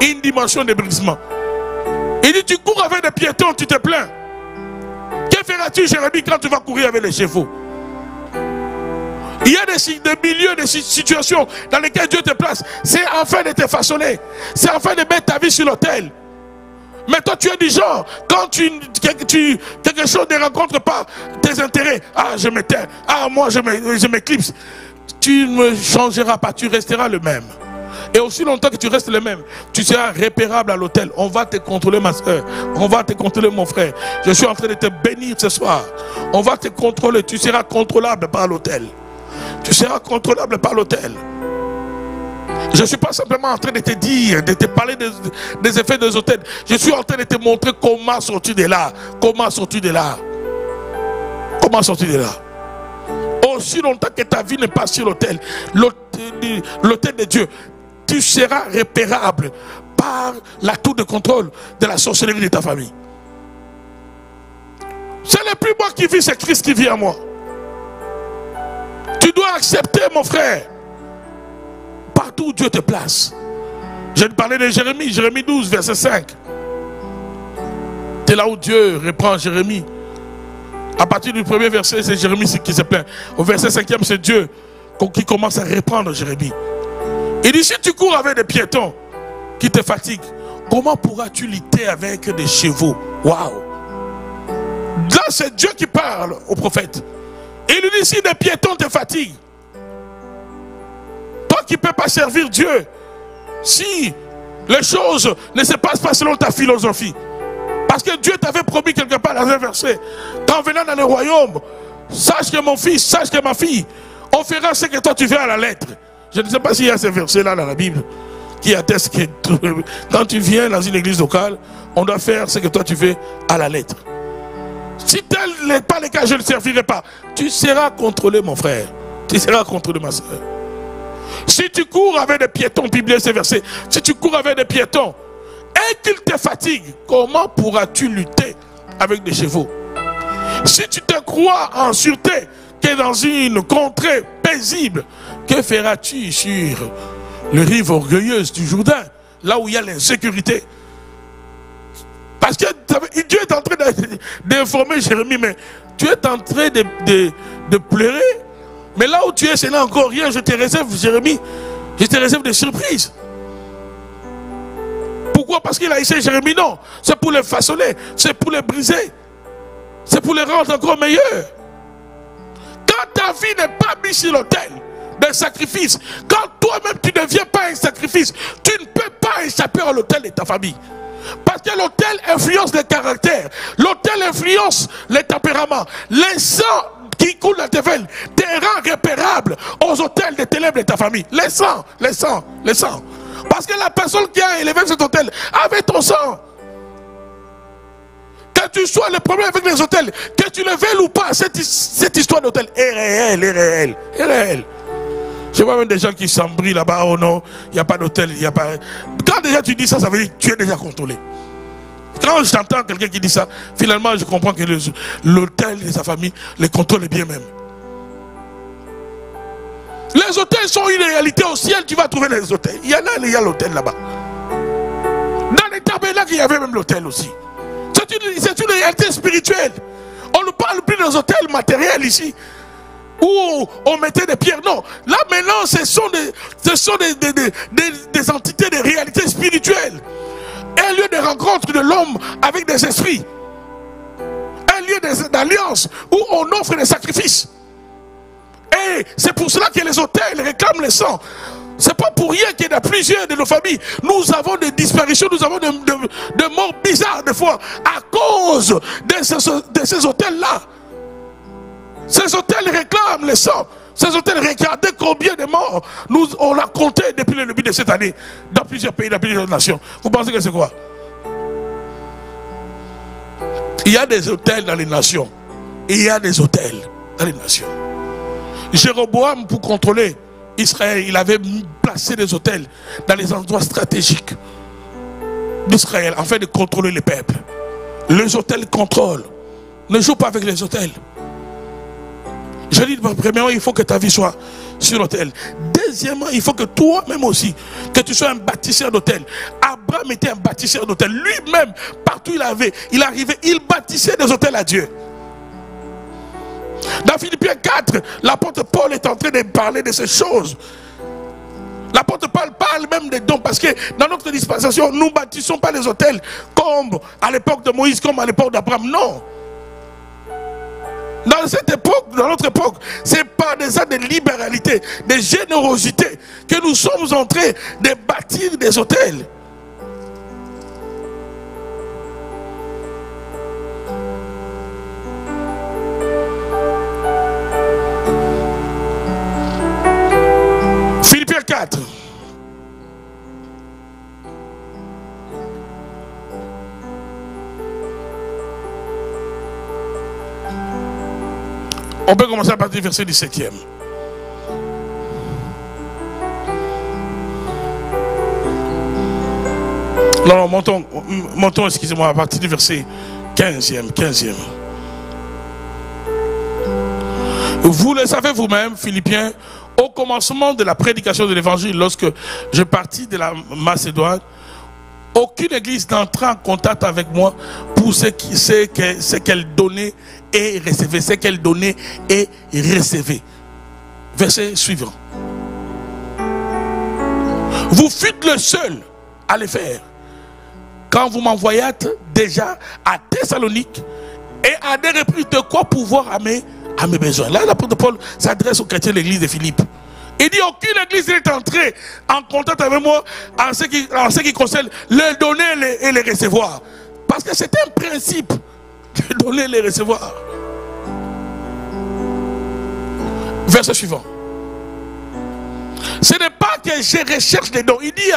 une dimension de brisement. Il dit, tu cours avec des piétons, tu te plains. Que feras-tu, Jérémie, quand tu vas courir avec les chevaux? Il y a des milieux, des situations dans lesquelles Dieu te place. C'est afin de te façonner. C'est afin de mettre ta vie sur l'autel. Mais toi, tu es du genre, quand quelque chose ne rencontre pas tes intérêts, ah, je m'éteins, ah, moi, je m'éclipse. Tu ne changeras pas, tu resteras le même. Et aussi longtemps que tu restes le même, tu seras repérable à l'autel. On va te contrôler, ma soeur. On va te contrôler, mon frère. Je suis en train de te bénir ce soir. On va te contrôler. Tu seras contrôlable par l'autel. Tu seras contrôlable par l'autel. Je ne suis pas simplement en train de te dire, de te parler des effets des autels. Je suis en train de te montrer comment sortir de là. Comment sortir de là. Comment sortir de là. Aussi longtemps que ta vie n'est pas sur l'autel, l'autel de Dieu, tu seras repérable par la tour de contrôle de la sorcellerie de ta famille. Ce n'est plus moi qui vis, c'est Christ qui vit en moi. Tu dois accepter, mon frère, partout où Dieu te place. Je vais te parler de Jérémie, Jérémie 12, verset 5. C'est là où Dieu reprend Jérémie. À partir du premier verset, c'est Jérémie qui se plaint. Au verset 5e, c'est Dieu qui commence à reprendre Jérémie. Il dit, si tu cours avec des piétons qui te fatiguent, comment pourras-tu lutter avec des chevaux? Waouh! Là, c'est Dieu qui parle au prophète. Et il lui dit, si des piétons te fatiguent, toi qui ne peux pas servir Dieu, si les choses ne se passent pas selon ta philosophie, parce que Dieu t'avait promis quelque part dans un verset, qu'en venant dans le royaume, sache que mon fils, sache que ma fille, on fera ce que toi tu fais à la lettre. Je ne sais pas s'il y a ce verset-là dans la Bible qui atteste que quand tu viens dans une église locale, on doit faire ce que toi tu fais à la lettre. Si tel n'est pas le cas, je ne servirai pas. Tu seras contrôlé, mon frère. Tu seras contrôlé, ma soeur. Si tu cours avec des piétons, publiez ce verset. Si tu cours avec des piétons et qu'ils te fatiguent, comment pourras-tu lutter avec des chevaux? Si tu te crois en sûreté, que dans une contrée paisible, que feras-tu sur les rives orgueilleuses du Jourdain, là où il y a l'insécurité? Parce que Dieu est en train d'informer Jérémie, mais tu es en train de pleurer. Mais là où tu es, ce n'est encore rien. Je te réserve, Jérémie, je te réserve des surprises. Pourquoi? Parce qu'il a essayé Jérémie? Non. C'est pour les façonner, c'est pour les briser, c'est pour les rendre encore meilleurs. Quand ta vie n'est pas mise sur l'autel d'un sacrifice, quand toi-même tu ne deviens pas un sacrifice, tu ne peux pas échapper à l'autel de ta famille. Parce que l'autel influence les caractères, l'autel influence les tempéraments. Les sangs qui coulent dans tes veines te rend repérable aux autels des ténèbres de ta famille. Les sangs, les sangs, les sangs. Parce que la personne qui a élevé cet autel avait ton sang. Que tu sois le problème avec les hôtels, que tu le veuilles ou pas, cette histoire d'hôtel est réelle, est réelle, est réelle. Je vois même des gens qui s'embrient là-bas, oh non, il n'y a pas d'hôtel, il n'y a pas... Quand déjà tu dis ça, ça veut dire que tu es déjà contrôlé. Quand j'entends quelqu'un qui dit ça, finalement je comprends que l'hôtel et sa famille les contrôlent bien même. Les hôtels sont une réalité au ciel, tu vas trouver les hôtels. Il y en a, il y a l'hôtel là-bas. Dans les tabernacles, il y avait même l'hôtel aussi. C'est une réalité spirituelle. On ne parle plus des hôtels matériels ici, où on mettait des pierres. Non, là maintenant, ce sont des entités de réalité spirituelle. Un lieu de rencontre de l'homme avec des esprits. Un lieu d'alliance où on offre des sacrifices. Et c'est pour cela que les hôtels réclament le sang. C'est pas pour rien qu'il y a plusieurs de nos familles. Nous avons des disparitions, nous avons de morts bizarres des fois à cause de ces hôtels-là. Ces hôtels réclament le sang. Ces hôtels, regardez combien de morts on l'a compté depuis le début de cette année dans plusieurs pays, dans plusieurs nations. Vous pensez que c'est quoi? Il y a des hôtels dans les nations. Il y a des hôtels dans les nations. Jéroboam, pour contrôler Israël, il avait placé des hôtels dans les endroits stratégiques d'Israël afin de contrôler les peuples. Les hôtels contrôlent. Ne joue pas avec les hôtels. Je dis, premièrement, il faut que ta vie soit sur l'autel. Deuxièmement, il faut que toi-même aussi, que tu sois un bâtisseur d'hôtel. Abraham était un bâtisseur d'hôtel. Lui-même, partout il arrivait, il bâtissait des hôtels à Dieu. Dans Philippiens 4, l'apôtre Paul est en train de parler de ces choses. L'apôtre Paul parle même des dons, parce que dans notre dispensation, nous ne bâtissons pas les hôtels comme à l'époque de Moïse, comme à l'époque d'Abraham. Non. Dans cette époque, dans notre époque, c'est par des actes de libéralité, de générosité, que nous sommes en train de bâtir des hôtels. Philippiens 4. On peut commencer à partir du verset 17e. Non, montons, excusez-moi, à partir du verset 15e. Vous le savez vous-même, Philippiens, au commencement de la prédication de l'évangile, lorsque je partis de la Macédoine, aucune église n'entra en contact avec moi pour ce qu'elle donnait et recevait. Ce qu'elle donnait et recevait. Verset suivant. Vous fûtes le seul à le faire. Quand vous m'envoyâtes déjà à Thessalonique et à des reprises de quoi pouvoir à mes besoins. Là, l'apôtre Paul s'adresse aux chrétiens de l'église de Philippe. Il dit aucune église n'est entrée en contact avec moi en ce qui concerne le donner et le recevoir. Parce que c'est un principe de donner et le recevoir. Verset suivant. Ce n'est pas que je recherche les dons. Il dit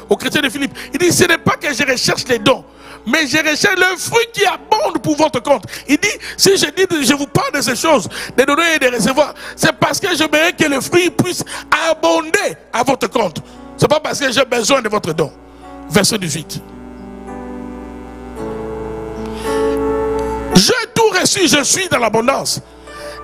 aux chrétiens de Philippe, il dit ce n'est pas que je recherche les dons, mais je recherche le fruit qui abonde pour votre compte. Il dit, si je vous parle de ces choses, de donner et de recevoir, c'est parce que je veux que le fruit puisse abonder à votre compte. Ce n'est pas parce que j'ai besoin de votre don. Verset 18. J'ai tout reçu, je suis dans l'abondance.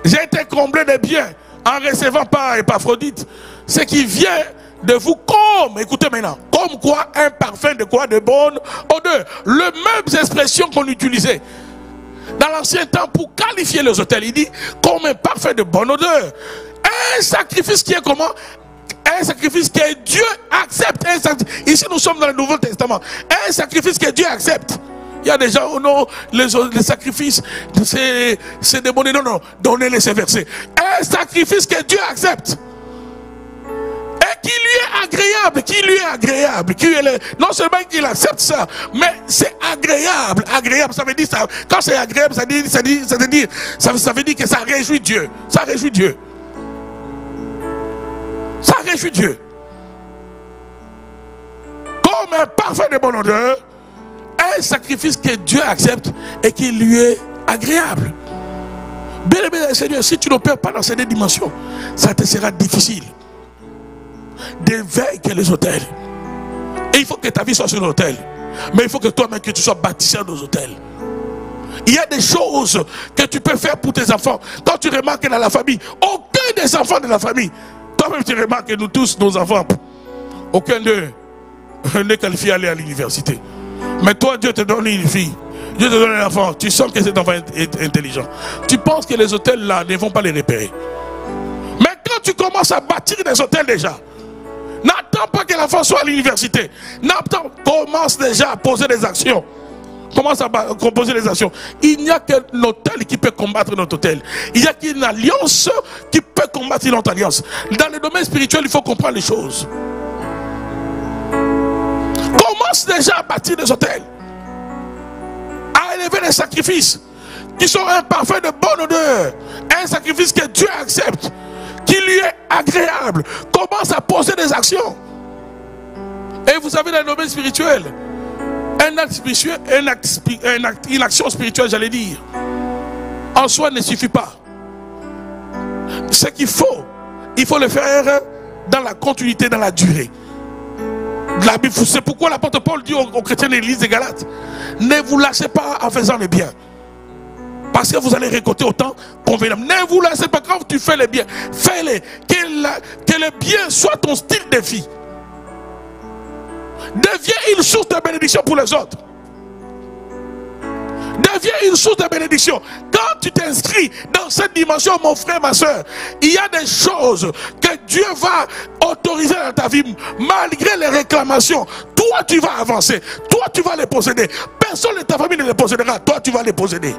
J'ai été comblé de biens en recevant par Épaphrodite ce qui vient de vous comme, écoutez maintenant, comme quoi un parfum de quoi? De bonne odeur. Les mêmes expressions qu'on utilisait dans l'ancien temps pour qualifier les hôtels. Il dit comme un parfum de bonne odeur. Un sacrifice qui est comment? Un sacrifice que Dieu accepte. Ici nous sommes dans le Nouveau Testament. Un sacrifice que Dieu accepte. Il y a des gens, oh non, les sacrifices, c'est démoniaque. Non, donnez-les ces versets. Un sacrifice que Dieu accepte. Et qui lui est agréable. Non seulement qu'il accepte ça, mais c'est agréable. Agréable, ça veut dire ça. Quand c'est agréable, ça veut dire que ça réjouit Dieu. Ça réjouit Dieu. Ça réjouit Dieu. Comme un parfum de bonne odeur, un sacrifice que Dieu accepte et qui lui est agréable. Bien aimé Seigneur, si tu n'opères pas dans ces deux dimensions, ça te sera difficile d'éveiller les autels. Et il faut que ta vie soit sur l'autel. Mais il faut que toi-même que tu sois bâtisseur des autels. Il y a des choses que tu peux faire pour tes enfants. Quand tu remarques dans la famille, aucun des enfants de la famille, toi-même tu remarques que nous tous, nos enfants, aucun d'eux n'est qualifié à aller à l'université. Mais toi, Dieu te donne une fille, Dieu te donne un enfant, tu sens que cet enfant est intelligent. Tu penses que les hôtels là ne vont pas les repérer. Mais quand tu commences à bâtir des hôtels déjà, n'attends pas que l'enfant soit à l'université. Commence déjà à poser des actions. Commence à composer des actions. Il n'y a qu'un hôtel qui peut combattre notre hôtel. Il n'y a qu'une alliance qui peut combattre notre alliance. Dans le domaine spirituel, il faut comprendre les choses. Commence déjà à bâtir des hôtels, à élever des sacrifices qui sont un parfum de bonne odeur, un sacrifice que Dieu accepte, qui lui est agréable. Commence à poser des actions. Et vous savez, dans le domaine spirituel, un acte spirituel, une action spirituelle, j'allais dire, en soi ne suffit pas. Ce qu'il faut, il faut le faire dans la continuité, dans la durée. C'est pourquoi l'apôtre Paul dit aux chrétiens de l'église de Galates, ne vous lâchez pas en faisant le bien, parce que vous allez récolter autant convenable. Ne vous lâchez pas quand tu fais le bien, fais-le, que le bien soit ton style de vie. Deviens une source de bénédiction pour les autres. Deviens une source de bénédiction. Quand tu t'inscris dans cette dimension, mon frère, ma soeur, il y a des choses que Dieu va autoriser dans ta vie, malgré les réclamations. Toi, tu vas avancer. Toi, tu vas les posséder. Personne de ta famille ne les possédera. Toi, tu vas les posséder.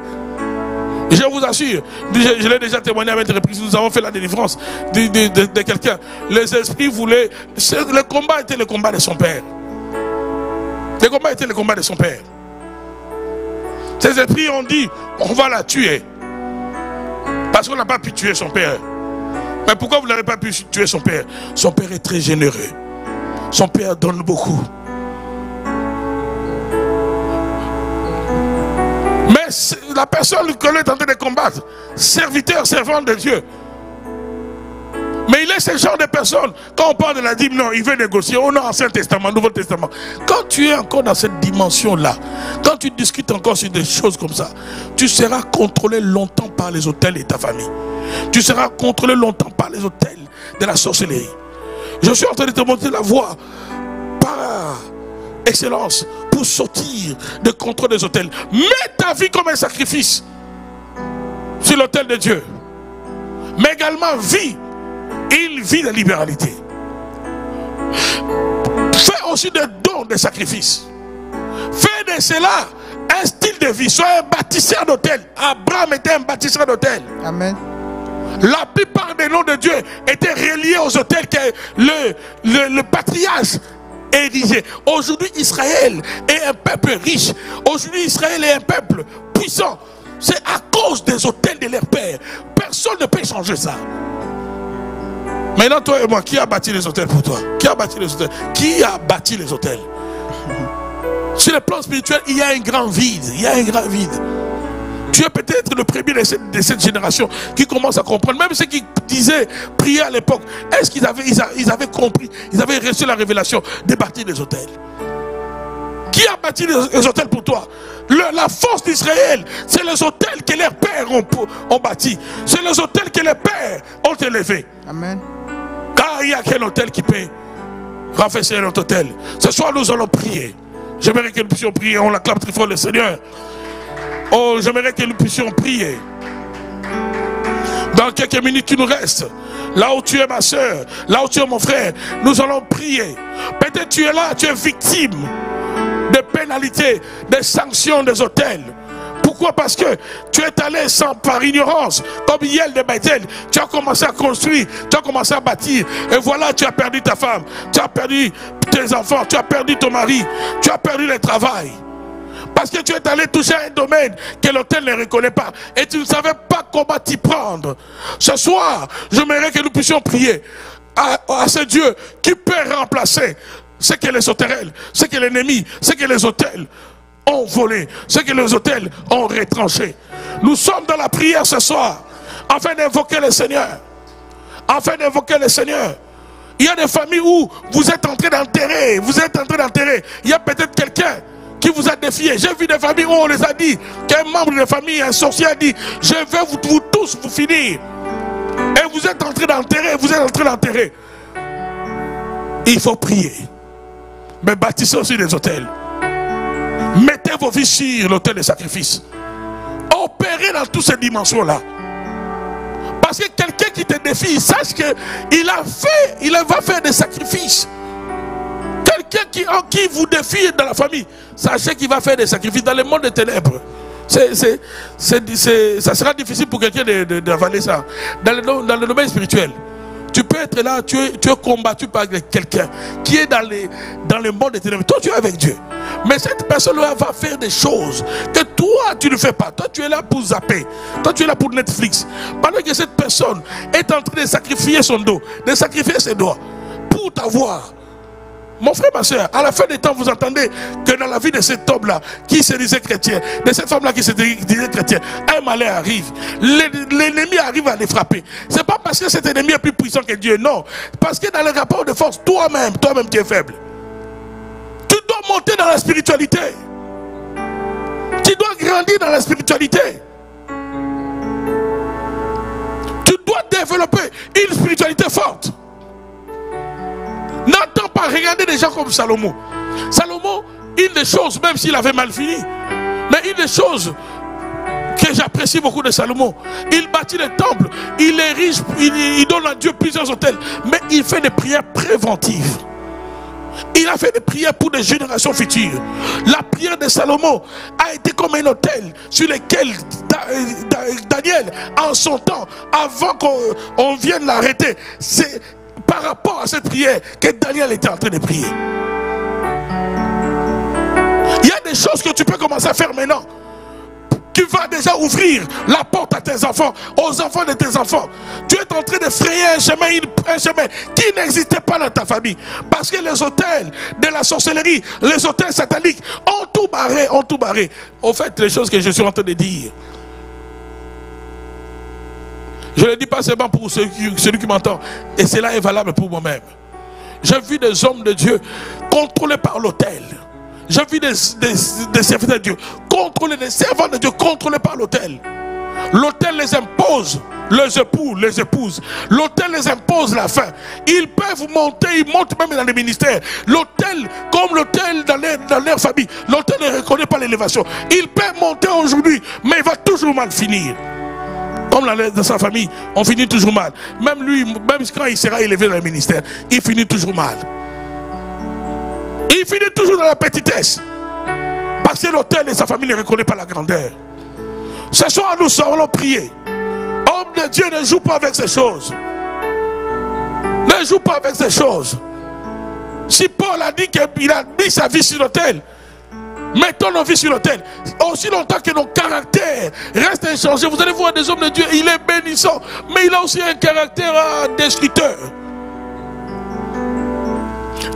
Je vous assure, je l'ai déjà témoigné avec des reprises, nous avons fait la délivrance de quelqu'un. Les esprits voulaient... Le combat était le combat de son père. Le combat était le combat de son père. Ces esprits ont dit, on va la tuer. Parce qu'on n'a pas pu tuer son père. Mais pourquoi vous n'avez pas pu tuer son père? Son père est très généreux. Son père donne beaucoup. Mais la personne qu'on est en train de combattre, serviteur, servant de Dieu. Mais il est ce genre de personne, quand on parle de la dîme, non, il veut négocier. On a Ancien Testament, Nouveau Testament. Quand tu es encore dans cette dimension-là, quand tu discutes encore sur des choses comme ça, tu seras contrôlé longtemps par les autels de ta famille. Tu seras contrôlé longtemps par les autels de la sorcellerie. Je suis en train de te montrer la voie par excellence pour sortir de contrôle des autels. Mets ta vie comme un sacrifice sur l'autel de Dieu. Mais également vis une vie de libéralité. Fais aussi des dons, des sacrifices. Fais de cela un style de vie. Sois un bâtisseur d'autel. Abraham était un bâtisseur d'autel. Amen. La plupart des noms de Dieu étaient reliés aux autels que le patriarche érigé. Aujourd'hui, Israël est un peuple riche. Aujourd'hui, Israël est un peuple puissant. C'est à cause des autels de leur père. Personne ne peut changer ça. Maintenant, toi et moi, qui a bâti les hôtels pour toi? Qui a bâti les hôtels? Qui a bâti les hôtels? Sur le plan spirituel, il y a un grand vide. Il y a un grand vide. Tu es peut-être le premier de cette génération qui commence à comprendre. Même ceux qui disaient prier à l'époque, est-ce qu'ils avaient compris? Ils avaient reçu la révélation de bâtir les hôtels. Qui a bâti les hôtels pour toi? La force d'Israël, c'est les hôtels que leurs pères ont bâtis. C'est les hôtels que les pères ont élevés. Amen. Car il n'y a qu'un hôtel qui peut renverser notre hôtel. Ce soir, nous allons prier. J'aimerais que nous puissions prier. On l'acclame très fort le Seigneur. Oh, j'aimerais que nous puissions prier. Dans quelques minutes, tu nous restes. Là où tu es ma soeur, là où tu es mon frère, nous allons prier. Peut-être tu es là, tu es victime de pénalités, des sanctions des hôtels. Pourquoi? Parce que tu es allé par ignorance, comme Yel de Bethel. Tu as commencé à construire, tu as commencé à bâtir. Et voilà, tu as perdu ta femme, tu as perdu tes enfants, tu as perdu ton mari, tu as perdu le travail. Parce que tu es allé toucher un domaine que l'hôtel ne reconnaît pas. Et tu ne savais pas comment t'y prendre. Ce soir, j'aimerais que nous puissions prier à ce Dieu qui peut remplacer ce que les sauterelles, ce que l'ennemi, ce que les hôtels ont volé, ce que les autels ont retranché. Nous sommes dans la prière ce soir, afin d'invoquer le Seigneur. Afin d'invoquer le Seigneur. Il y a des familles où vous êtes en train d'enterrer, il y a peut-être quelqu'un qui vous a défié. J'ai vu des familles où on les a dit, qu'un membre de la famille, un sorcier a dit, je vais vous tous vous finir. Et vous êtes en train d'enterrer, Il faut prier. Mais bâtissez aussi des autels. Mettez vos vies sur l'autel de sacrifice. Opérez dans toutes ces dimensions-là. Parce que quelqu'un qui te défie, sache qu'il va faire des sacrifices. Quelqu'un qui vous défie dans la famille, sachez qu'il va faire des sacrifices dans le monde des ténèbres. Ça sera difficile pour quelqu'un d'avaler ça. Dans le domaine spirituel, tu peux être là, tu es combattu par quelqu'un qui est dans le monde des ténèbres. Toi, tu es avec Dieu. Mais cette personne-là va faire des choses que toi, tu ne fais pas. Toi, tu es là pour zapper. Toi, tu es là pour Netflix. Pendant que cette personne est en train de sacrifier son dos, de sacrifier ses doigts pour t'avoir. Mon frère, ma soeur, à la fin des temps, vous entendez que dans la vie de cet homme-là, qui se disait chrétien, de cette femme-là qui se disait chrétien, un malheur arrive. L'ennemi arrive à les frapper. Ce n'est pas parce que cet ennemi est plus puissant que Dieu, non. Parce que dans le rapport de force, toi-même tu es faible. Tu dois monter dans la spiritualité. Tu dois grandir dans la spiritualité. Tu dois développer une spiritualité forte. N'attends pas, regardez des gens comme Salomon. Salomon, une des choses, même s'il avait mal fini, mais une des choses que j'apprécie beaucoup de Salomon, il bâtit le temple, il est riche, il donne à Dieu plusieurs autels, mais il fait des prières préventives. Il a fait des prières pour des générations futures. La prière de Salomon a été comme un autel sur lequel Daniel, en son temps, avant qu'on vienne l'arrêter, c'est par rapport à cette prière que Daniel était en train de prier. Il y a des choses que tu peux commencer à faire maintenant. Tu vas déjà ouvrir la porte à tes enfants, aux enfants de tes enfants. Tu es en train de frayer un chemin qui n'existait pas dans ta famille. Parce que les autels de la sorcellerie, les autels sataniques ont tout barré, Au fait, les choses que je suis en train de dire, je ne le dis pas seulement pour celui qui m'entend, et cela est valable pour moi-même. J'ai vu des hommes de Dieu contrôlés par l'autel. J'ai vu des serviteurs de Dieu contrôlés, des servants de Dieu contrôlés par l'autel. L'autel les impose, les époux, les épouses. L'autel les impose la faim. Ils peuvent monter, ils montent même dans les ministères. L'autel, comme l'autel dans leur famille, l'autel ne reconnaît pas l'élévation. Il peut monter aujourd'hui, mais il va toujours mal finir. Comme dans sa famille, on finit toujours mal. Même lui, même quand il sera élevé dans le ministère, il finit toujours mal. Il finit toujours dans la petitesse. Parce que l'autel de sa famille ne reconnaît pas la grandeur. Ce soir, nous allons prier. Homme de Dieu, ne joue pas avec ces choses. Ne joue pas avec ces choses. Si Paul a dit qu'il a mis sa vie sur l'autel, mettons nos vies sur l'autel. Aussi longtemps que nos caractères restent inchangés. Vous allez voir des hommes de Dieu, il est bénissant, mais il a aussi un caractère destructeur.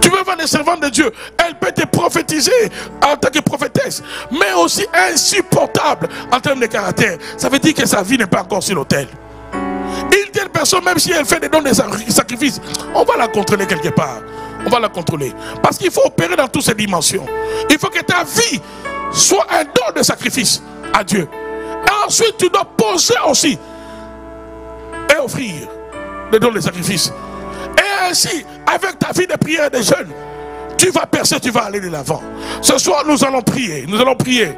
Tu veux voir des servantes de Dieu, elle peut te prophétiser en tant que prophétesse, mais aussi insupportable en termes de caractère. Ça veut dire que sa vie n'est pas encore sur l'autel. Une telle personne, même si elle fait des dons de sacrifices, on va la contrôler quelque part. On va la contrôler. Parce qu'il faut opérer dans toutes ces dimensions. Il faut que ta vie soit un don de sacrifice à Dieu. Et ensuite, tu dois poser aussi et offrir des dons de sacrifice. Et ainsi, avec ta vie de prière et de jeûne, tu vas percer, tu vas aller de l'avant. Ce soir, nous allons prier. Nous allons prier.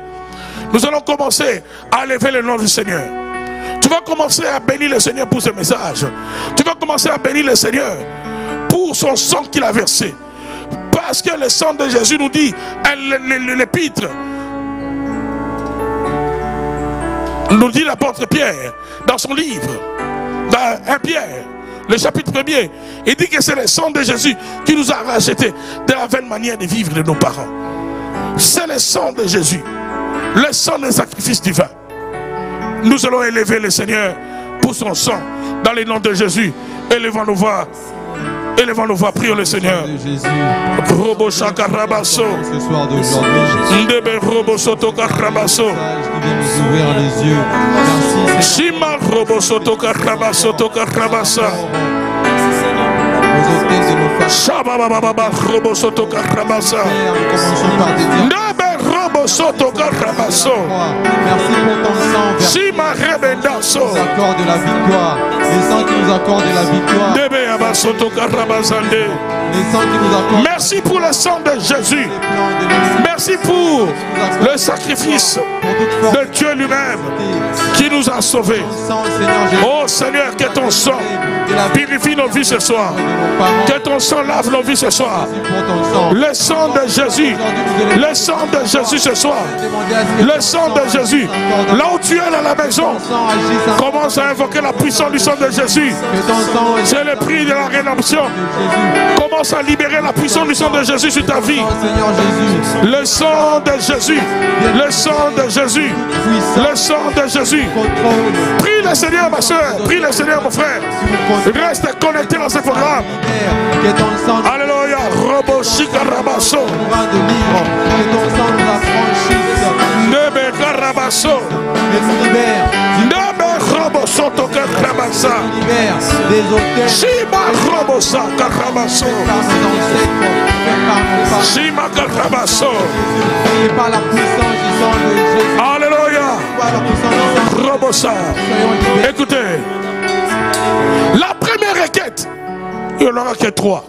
Nous allons commencer à élever le nom du Seigneur. Tu vas commencer à bénir le Seigneur pour ce message. Tu vas commencer à bénir le Seigneur pour son sang qu'il a versé. Parce que le sang de Jésus nous dit, l'épître, nous dit l'apôtre Pierre, dans son livre, dans 1 Pierre, le chapitre 1er, il dit que c'est le sang de Jésus qui nous a rachetés de la vaine manière de vivre de nos parents. C'est le sang de Jésus, le sang des sacrifices divins. Nous allons élever le Seigneur pour son sang, dans le nom de Jésus. Élevons nos voix. Élevons nos voix, prions le Seigneur. Robo Shakarabaso. Ce soir d'aujourd'hui, Ndebe Robo Soto Karabaso. qui vient nous ouvrir les yeux. Merci Shima Robo Soto Karabaso Karabasa. aux hôtels de nos familles. Shabababa Robo Soto Karabasa. Nous commençons par te dire Ndebe Robo Soto Karabaso. merci pour ton sang, vers Shima Rebendaso. qui nous accorde la victoire. Les sangs qui nous accordent la victoire. Ndebe Abasoto Karabasande. Les sangs qui nous accordent Merci pour le sang de Jésus. le plan de l'esprit. Merci pour le sacrifice de Dieu lui-même qui nous a sauvés. Ton sang, Seigneur Jésus, Oh Seigneur, que ton sang purifie nos vies ce soir. de nos parents. Que ton sang lave nos vies ce soir. Merci pour ton sang. Le sang de Jésus. Le sang de Jésus ce soir. Le sang de Jésus. Là où tu es dans la maison, commence à invoquer la puissance du sang de Jésus. C'est le prix de la rédemption. Commence à libérer la puissance du sang de Jésus sur ta vie. Seigneur Jésus, Le sang de Jésus. Le sang de Jésus. Le sang de Jésus. contrôle, Prie le Seigneur, ma soeur. Prie le Seigneur, mon frère. Reste connecté dans ce programme. que ton sang nous Alléluia. Robo Shikarabaso. rend de libre, que ton sang nous affranchisse, Nebe Karabaso. et nous libère, Nebe Robo Soto Karabasa. nous libère des hôtels Shima Robo Sa Karabaso. par nos ancêtres, faits par nos parents. Shima Karabaso. Et par la puissance du sang de Jésus, Alléluia. par la puissance du sang, Robo Sa. soyons libérés. Écoutez. La première requête, il n'y en aura que 3.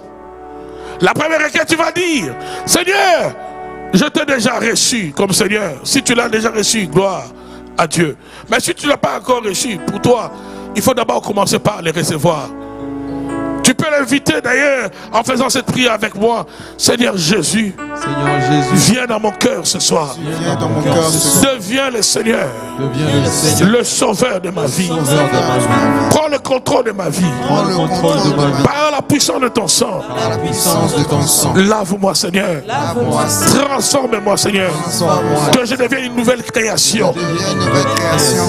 La première requête, tu vas dire, Seigneur, je t'ai déjà reçu comme Seigneur. Si tu l'as déjà reçu, gloire à Dieu. Mais si tu ne l'as pas encore reçu, pour toi, il faut d'abord commencer par les recevoir. Tu peux l'inviter d'ailleurs en faisant cette prière avec moi. Seigneur Jésus, Seigneur Jésus, viens dans mon cœur ce soir. Viens dans mon cœur ce soir. Deviens le Seigneur, deviens le Seigneur, le sauveur de ma vie. sauveur de ma vie. Prends le contrôle de ma vie. Prends le contrôle de ma vie. Par la puissance de ton sang. Par la puissance de ton sang. Lave-moi, Seigneur. Lave-moi, Transforme-moi, Seigneur. transforme-moi. Que je devienne une nouvelle création. Deviens une nouvelle création.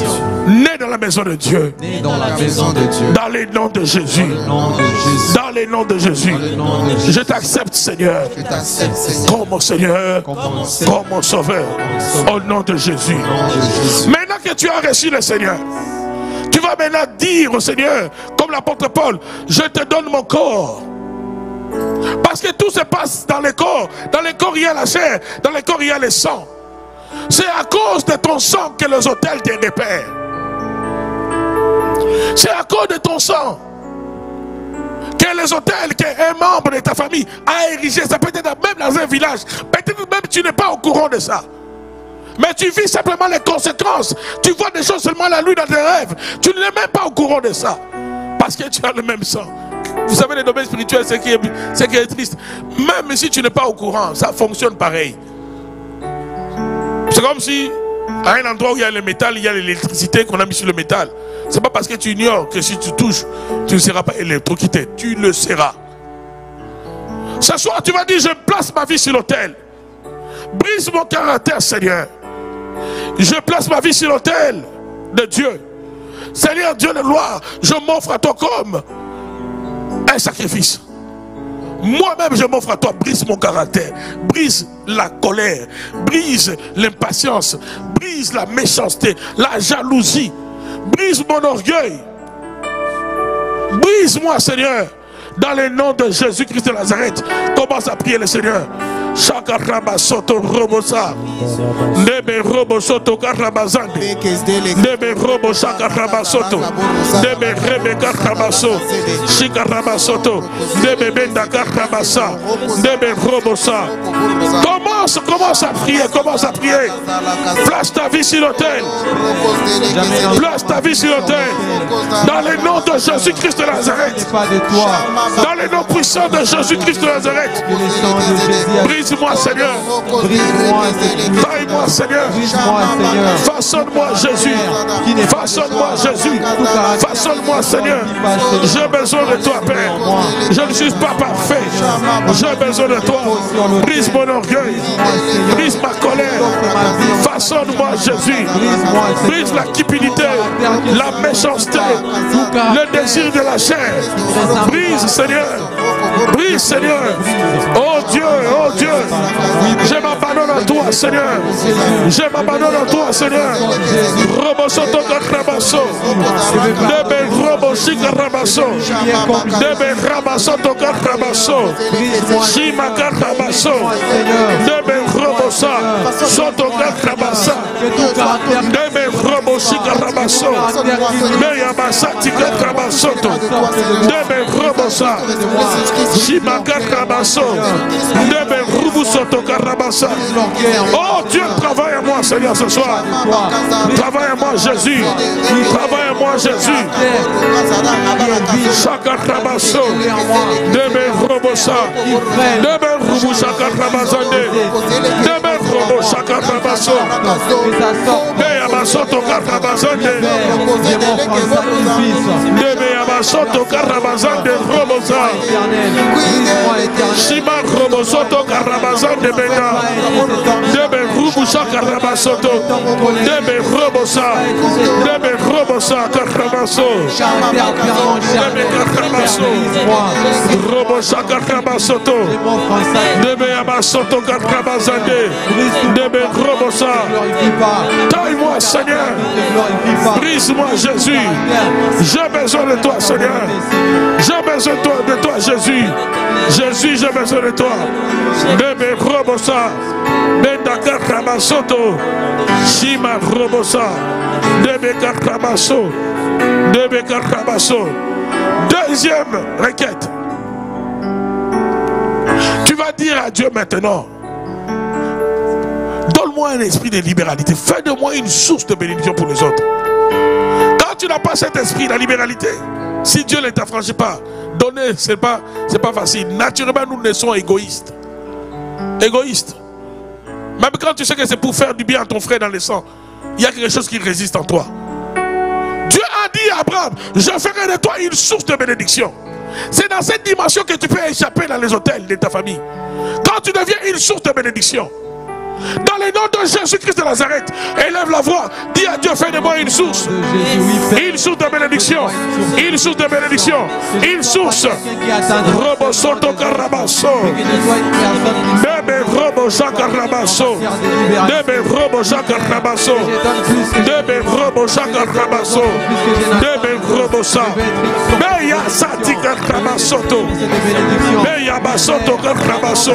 Née dans la maison de Dieu. Né dans la maison de Dieu. Dans les noms de Jésus. Nom de Jésus. Dans les noms de Jésus. Nom de Jésus. Je t'accepte, Seigneur. Je t'accepte, Seigneur. Comme mon Seigneur. Comme mon Seigneur. Comme mon Sauveur. Au nom de Jésus. Nom de Jésus. Maintenant que tu as reçu le Seigneur, tu vas maintenant dire au Seigneur, comme l'apôtre Paul, je te donne mon corps. Parce que tout se passe dans les corps. Dans les corps, il y a la chair. Dans les corps, il y a le sang. C'est à cause de ton sang que les autels te repèrent. C'est à cause de ton sang que les hôtels qu'un membre de ta famille a érigé. Ça peut être même dans un village. Peut-être même tu n'es pas au courant de ça. Mais tu vis simplement les conséquences. Tu vois des choses seulement la nuit dans tes rêves. Tu n'es même pas au courant de ça. Parce que tu as le même sang. Vous savez, les domaines spirituels, ce qui est triste. Même si tu n'es pas au courant, ça fonctionne pareil. C'est comme si, à un endroit où il y a le métal, il y a l'électricité qu'on a mis sur le métal. C'est pas parce que tu ignores que si tu touches, tu ne seras pas électrocuté. Tu le seras. Ce soir, tu vas dire, je place ma vie sur l'autel. Brise mon caractère, Seigneur. Je place ma vie sur l'autel de Dieu. Seigneur Dieu de gloire, je m'offre à toi comme un sacrifice. Moi-même, je m'offre à toi. Brise mon caractère. Brise la colère. Brise l'impatience. Brise la méchanceté. La jalousie. Brise mon orgueil. Brise-moi, Seigneur. Dans le nom de Jésus-Christ de Nazareth. Commence à prier le Seigneur. Shakaraba soto robosa. Nebe robo soto karabazande. Nebe robo shakaraba soto. Nebe rebe karabaso. Shikaraba soto. Nebe benda karabasa. Nebe robosa. Commence à prier, commence à prier. Place ta vie sur l'autel. Place ta vie sur l'autel. Dans le nom de Jésus-Christ de Nazareth. Dans le nom puissant de Jésus-Christ de Nazareth. Brise-moi, Seigneur. Taille-moi, Seigneur. Façonne-moi, Jésus. Façonne-moi, Jésus. Façonne-moi, Seigneur. J'ai besoin de toi, Père. Je ne suis pas parfait. J'ai besoin de toi. Brise mon orgueil. Brise ma colère. Façonne-moi, Jésus. Brise la cupidité, la méchanceté, le désir de la chair. Brise, Seigneur. Brise, Seigneur. Oh Dieu, je m'abandonne à toi, Seigneur. Je m'abandonne à toi, Seigneur. Robo soto rabasso. Debe robo chica rabasso. Debe rabasoto rabasso. Shima rabasso. Debe robo sa. Soto rabassa. Debe robo chica rabasso. Meya basati rabasoto. Debe robo sa. Shima rabasso. Debe rubu soto rabassa. Oh Dieu, travaille à moi, Seigneur, ce soir. Travaille à moi, Jésus. Travaille à moi, Jésus. Chaka rabasso. Debe robo sa. Debe rubu chaka rabazande. Debe robo chaka rabasso. Debe abasoto karabazande. Debe abasoto karabazande robo sa. Shima robo soto karabazande benda. Debe rubu chaka rabasoto. Debe robo sa. Debe robo sa karabaso. Debe karabaso. Robo chaka rabasoto. Debe abasoto karabazande. Debe robo sa. Taille-moi, Seigneur. Brise-moi, Jésus. J'ai besoin de toi, Seigneur. J'ai besoin de toi, Jésus. Jésus, j'ai besoin de toi. Debe robosa. Benda karabasoto. Shima robosa. Debe karabaso. Debe karabaso. Deuxième requête. Tu vas dire à Dieu maintenant. Donne-moi un esprit de libéralité. Fais de moi une source de bénédiction pour les autres. Quand tu n'as pas cet esprit, la libéralité, si Dieu ne t'affranchit pas, donner, c'est pas facile. Naturellement, nous naissons égoïstes. Égoïstes. Même quand tu sais que c'est pour faire du bien à ton frère dans le sang, il y a quelque chose qui résiste en toi. Dieu a dit à Abraham, je ferai de toi une source de bénédiction. C'est dans cette dimension que tu peux échapper dans les hôtels de ta famille. Quand tu deviens une source de bénédiction. Dans le nom de Jésus-Christ de Nazareth, élève la voix, dis à Dieu, fais de moi une source. Une source de bénédiction. Une source de bénédiction. Une source. Robo soto carabasso. Debe robo chacarabasso. Debe robo chacarabasso. Debe robo chacarabasso. Debe robo sa. Beya sati carabasso. Beya basoto carabasso.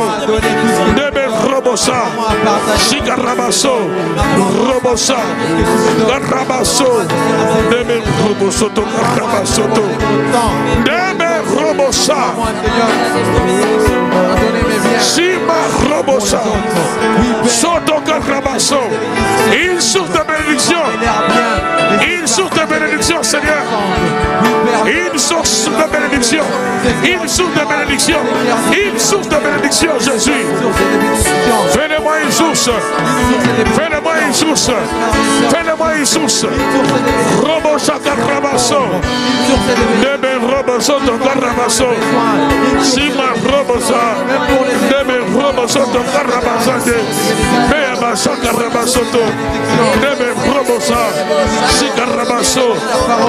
Debe robo sa. Chicarabasso, Robosa, Garabasso, Deme Robosoto, Garabasoto, Deme Robosa, Shima Robosa, Soto Garabasso, une source de bénédiction, une source de bénédiction, Seigneur, une source de bénédiction, une source de bénédiction, une source de bénédiction, Jésus. Fais-le-moi une source. Fais-le-moi une source. Fais-le-moi une source. Robo Chakarabasso. Debe Roboso Tokarabasso. Sima Robosa. Debe Roboso Tokarabasande. Beaba Chakarabasso. Debe Robosa. Chikarabasso.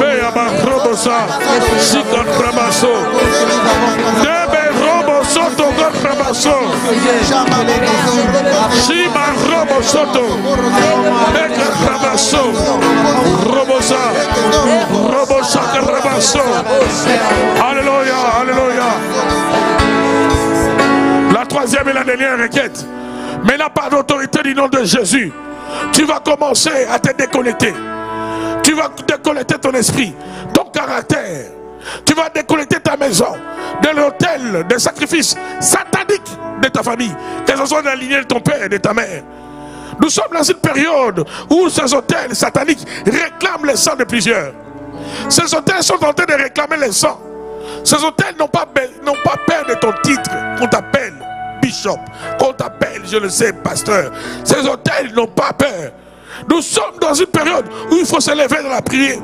Beaba Robosa. Chikarabasso. Debe Roboso Tokarabasso. Shima Robo Soto, Eka Rabasso, Robosa, Robo Shaka Rabasso. Alléluia, alléluia. La troisième et la dernière requête. Mais là, par l'autorité du nom de Jésus, tu vas commencer à te déconnecter. Tu vas déconnecter ton esprit, ton caractère. Tu vas déconnecter ta maison de l'autel des sacrifices sataniques de ta famille, que ce soit dans la lignée de ton père et de ta mère. Nous sommes dans une période où ces autels sataniques réclament le sang de plusieurs. Ces autels sont en train de réclamer le sang. Ces autels n'ont pas peur de ton titre, qu'on t'appelle bishop, qu'on t'appelle, je le sais, pasteur. Ces autels n'ont pas peur. Nous sommes dans une période où il faut se lever dans la prière,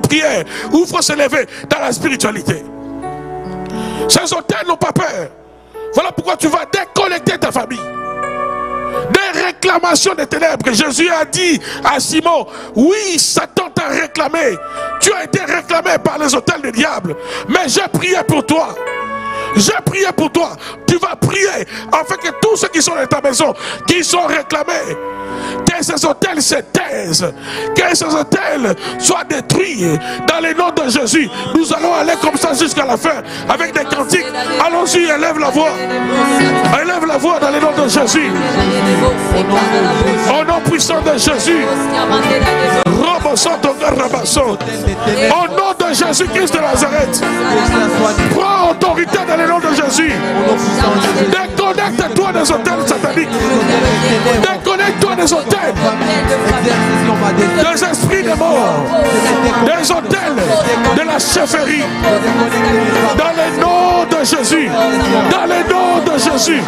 où il faut se lever dans la spiritualité. Ces autels n'ont pas peur. Voilà pourquoi tu vas déconnecter ta famille. Des réclamations des ténèbres. Jésus a dit à Simon, oui, Satan t'a réclamé. Tu as été réclamé par les autels du diable. Mais j'ai prié pour toi. J'ai prié pour toi. Tu vas prier afin que tous ceux qui sont dans ta maison, qui sont réclamés, que ces hôtels se taisent, que ces hôtels soient détruits dans le nom de Jésus. Nous allons aller comme ça jusqu'à la fin avec des cantiques. Allons-y, élève la voix. Élève la voix dans le nom de Jésus. Au nom puissant de Jésus. Au nom de Jésus-Christ de Nazareth. Prends autorité dans le nom de Jésus. Déconnecte-toi des hôtels sataniques. Déconnecte-toi des hôtels, des esprits de mort, des hôtels de la chefferie. Dans le nom de Jésus. Dans le nom de Jésus.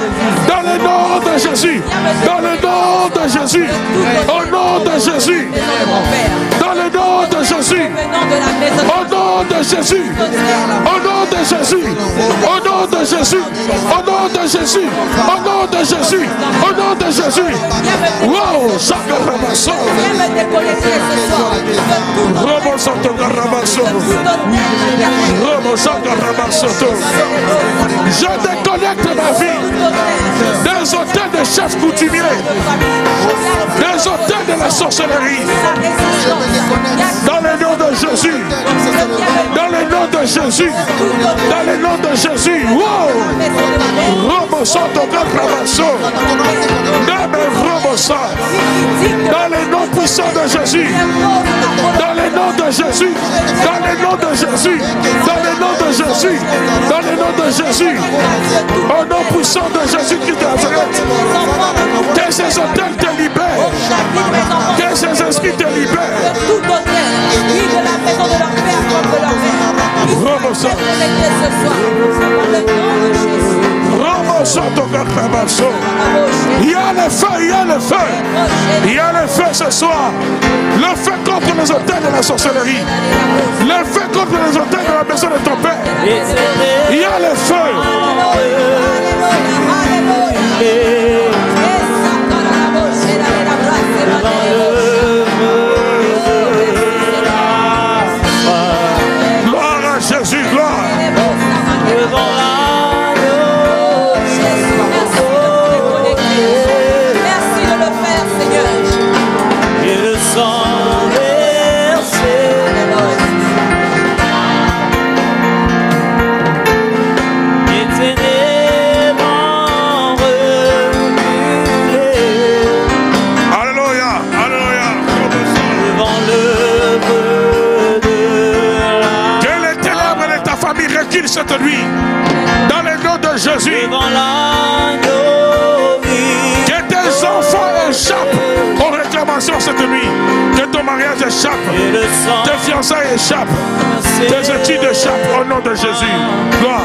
Dans le nom de Jésus. Dans le nom de Jésus. Au nom de Jésus. Dans le nom de Jésus. Au nom de Jésus. Au nom de Jésus. Au nom de Jésus. Au nom de Jésus. Au nom de Jésus. Au nom de Jésus. Wow, Chaka Rabasso. Robo Santo Rabasso. Robo Chaka Rabasso. Je déconnecte ma vie des hôtels de chefs coutumiers, des hôtels de la sorcellerie. Dans le nom de Jésus. Dans le nom de Jésus. Dans le nom de Jésus. Wow. Robo Santo Rabasso. Dans le nom puissant de Jésus. Dans le nom de Jésus. Dans le nom de Jésus. Dans le nom de Jésus. Dans le nom de Jésus. Au nom puissant de Jésus-Christ de Nazareth. Que ces hôtels te libèrent. Que ces esprits te libèrent. Il y a le feu, il y a le feu. Il y a le feu ce soir. Le feu contre les hôtels de la sorcellerie. Le feu contre les hôtels de la maison de ton père. Il y a le feu. Gloire à Jésus, gloire. Cette nuit, dans le nom de Jésus, que tes enfants échappent aux réclamations cette nuit, que ton mariage échappe, tes fiançailles échappent, tes études échappent au nom de Jésus. Gloire.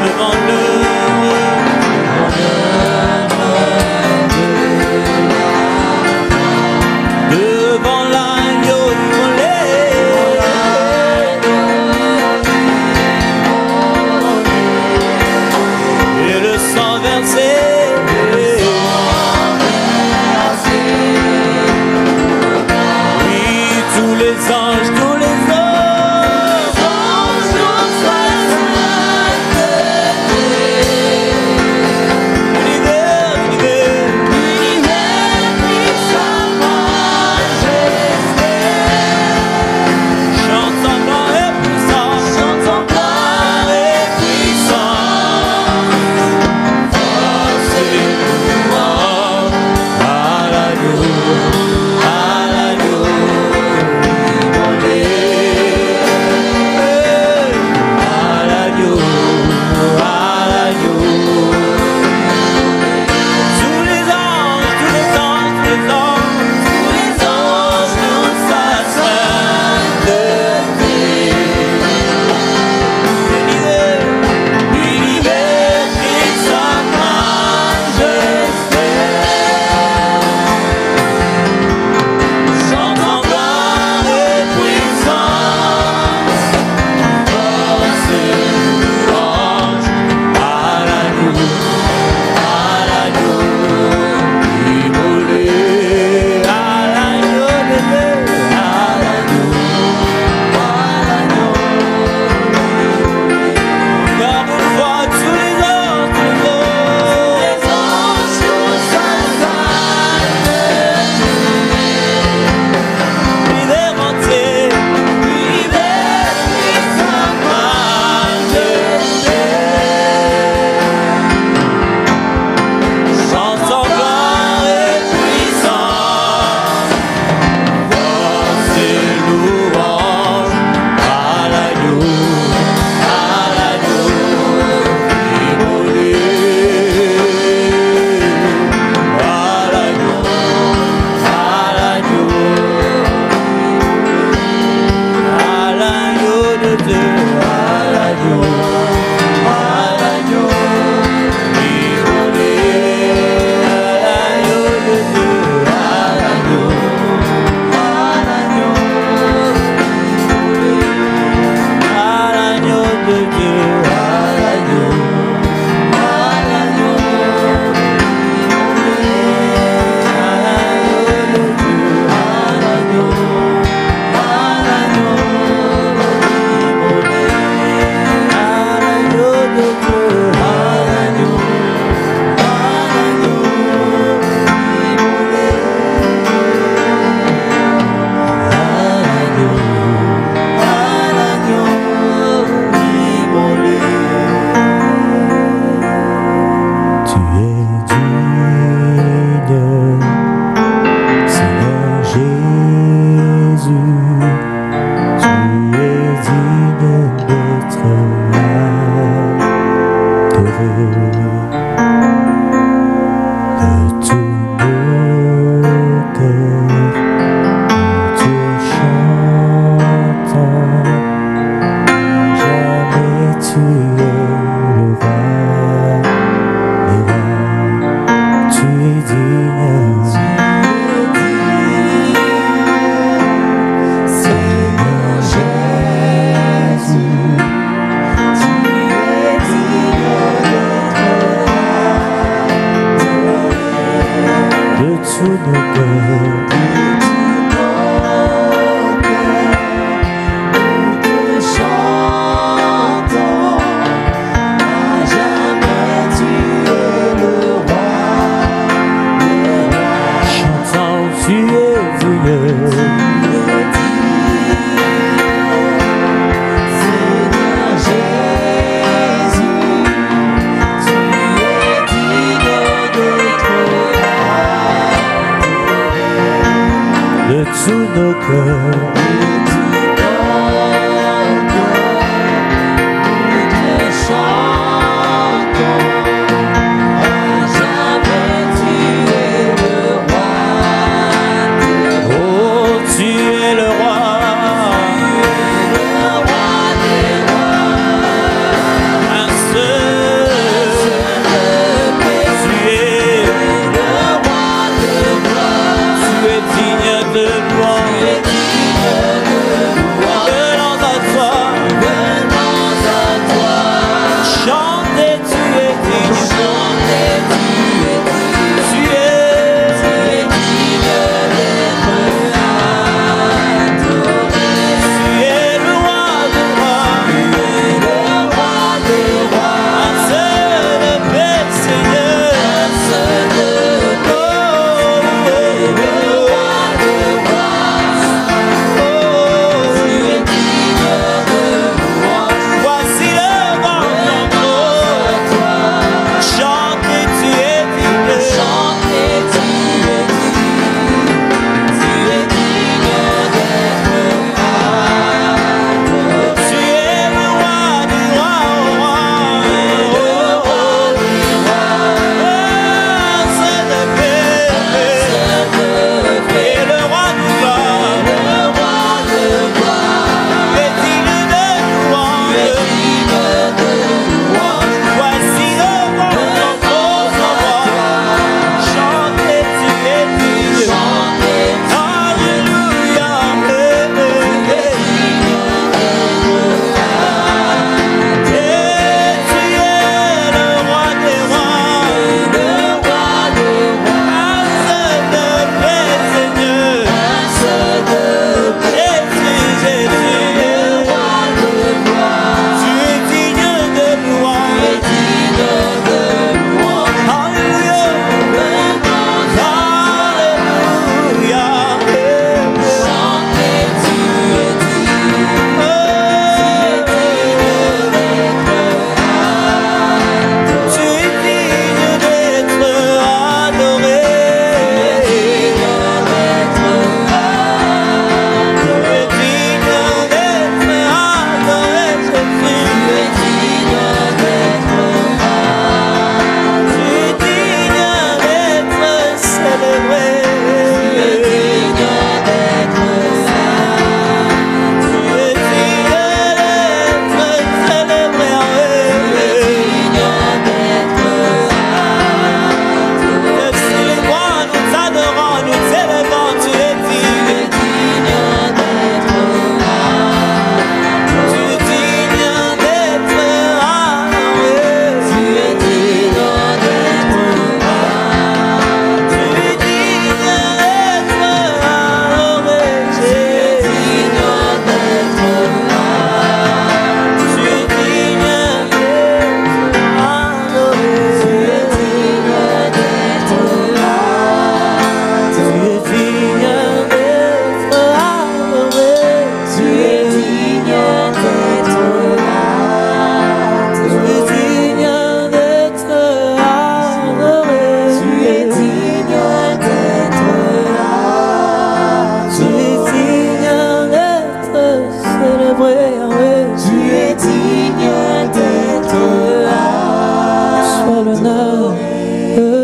Devant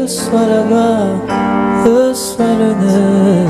soit la gloire, que soit l'honneur.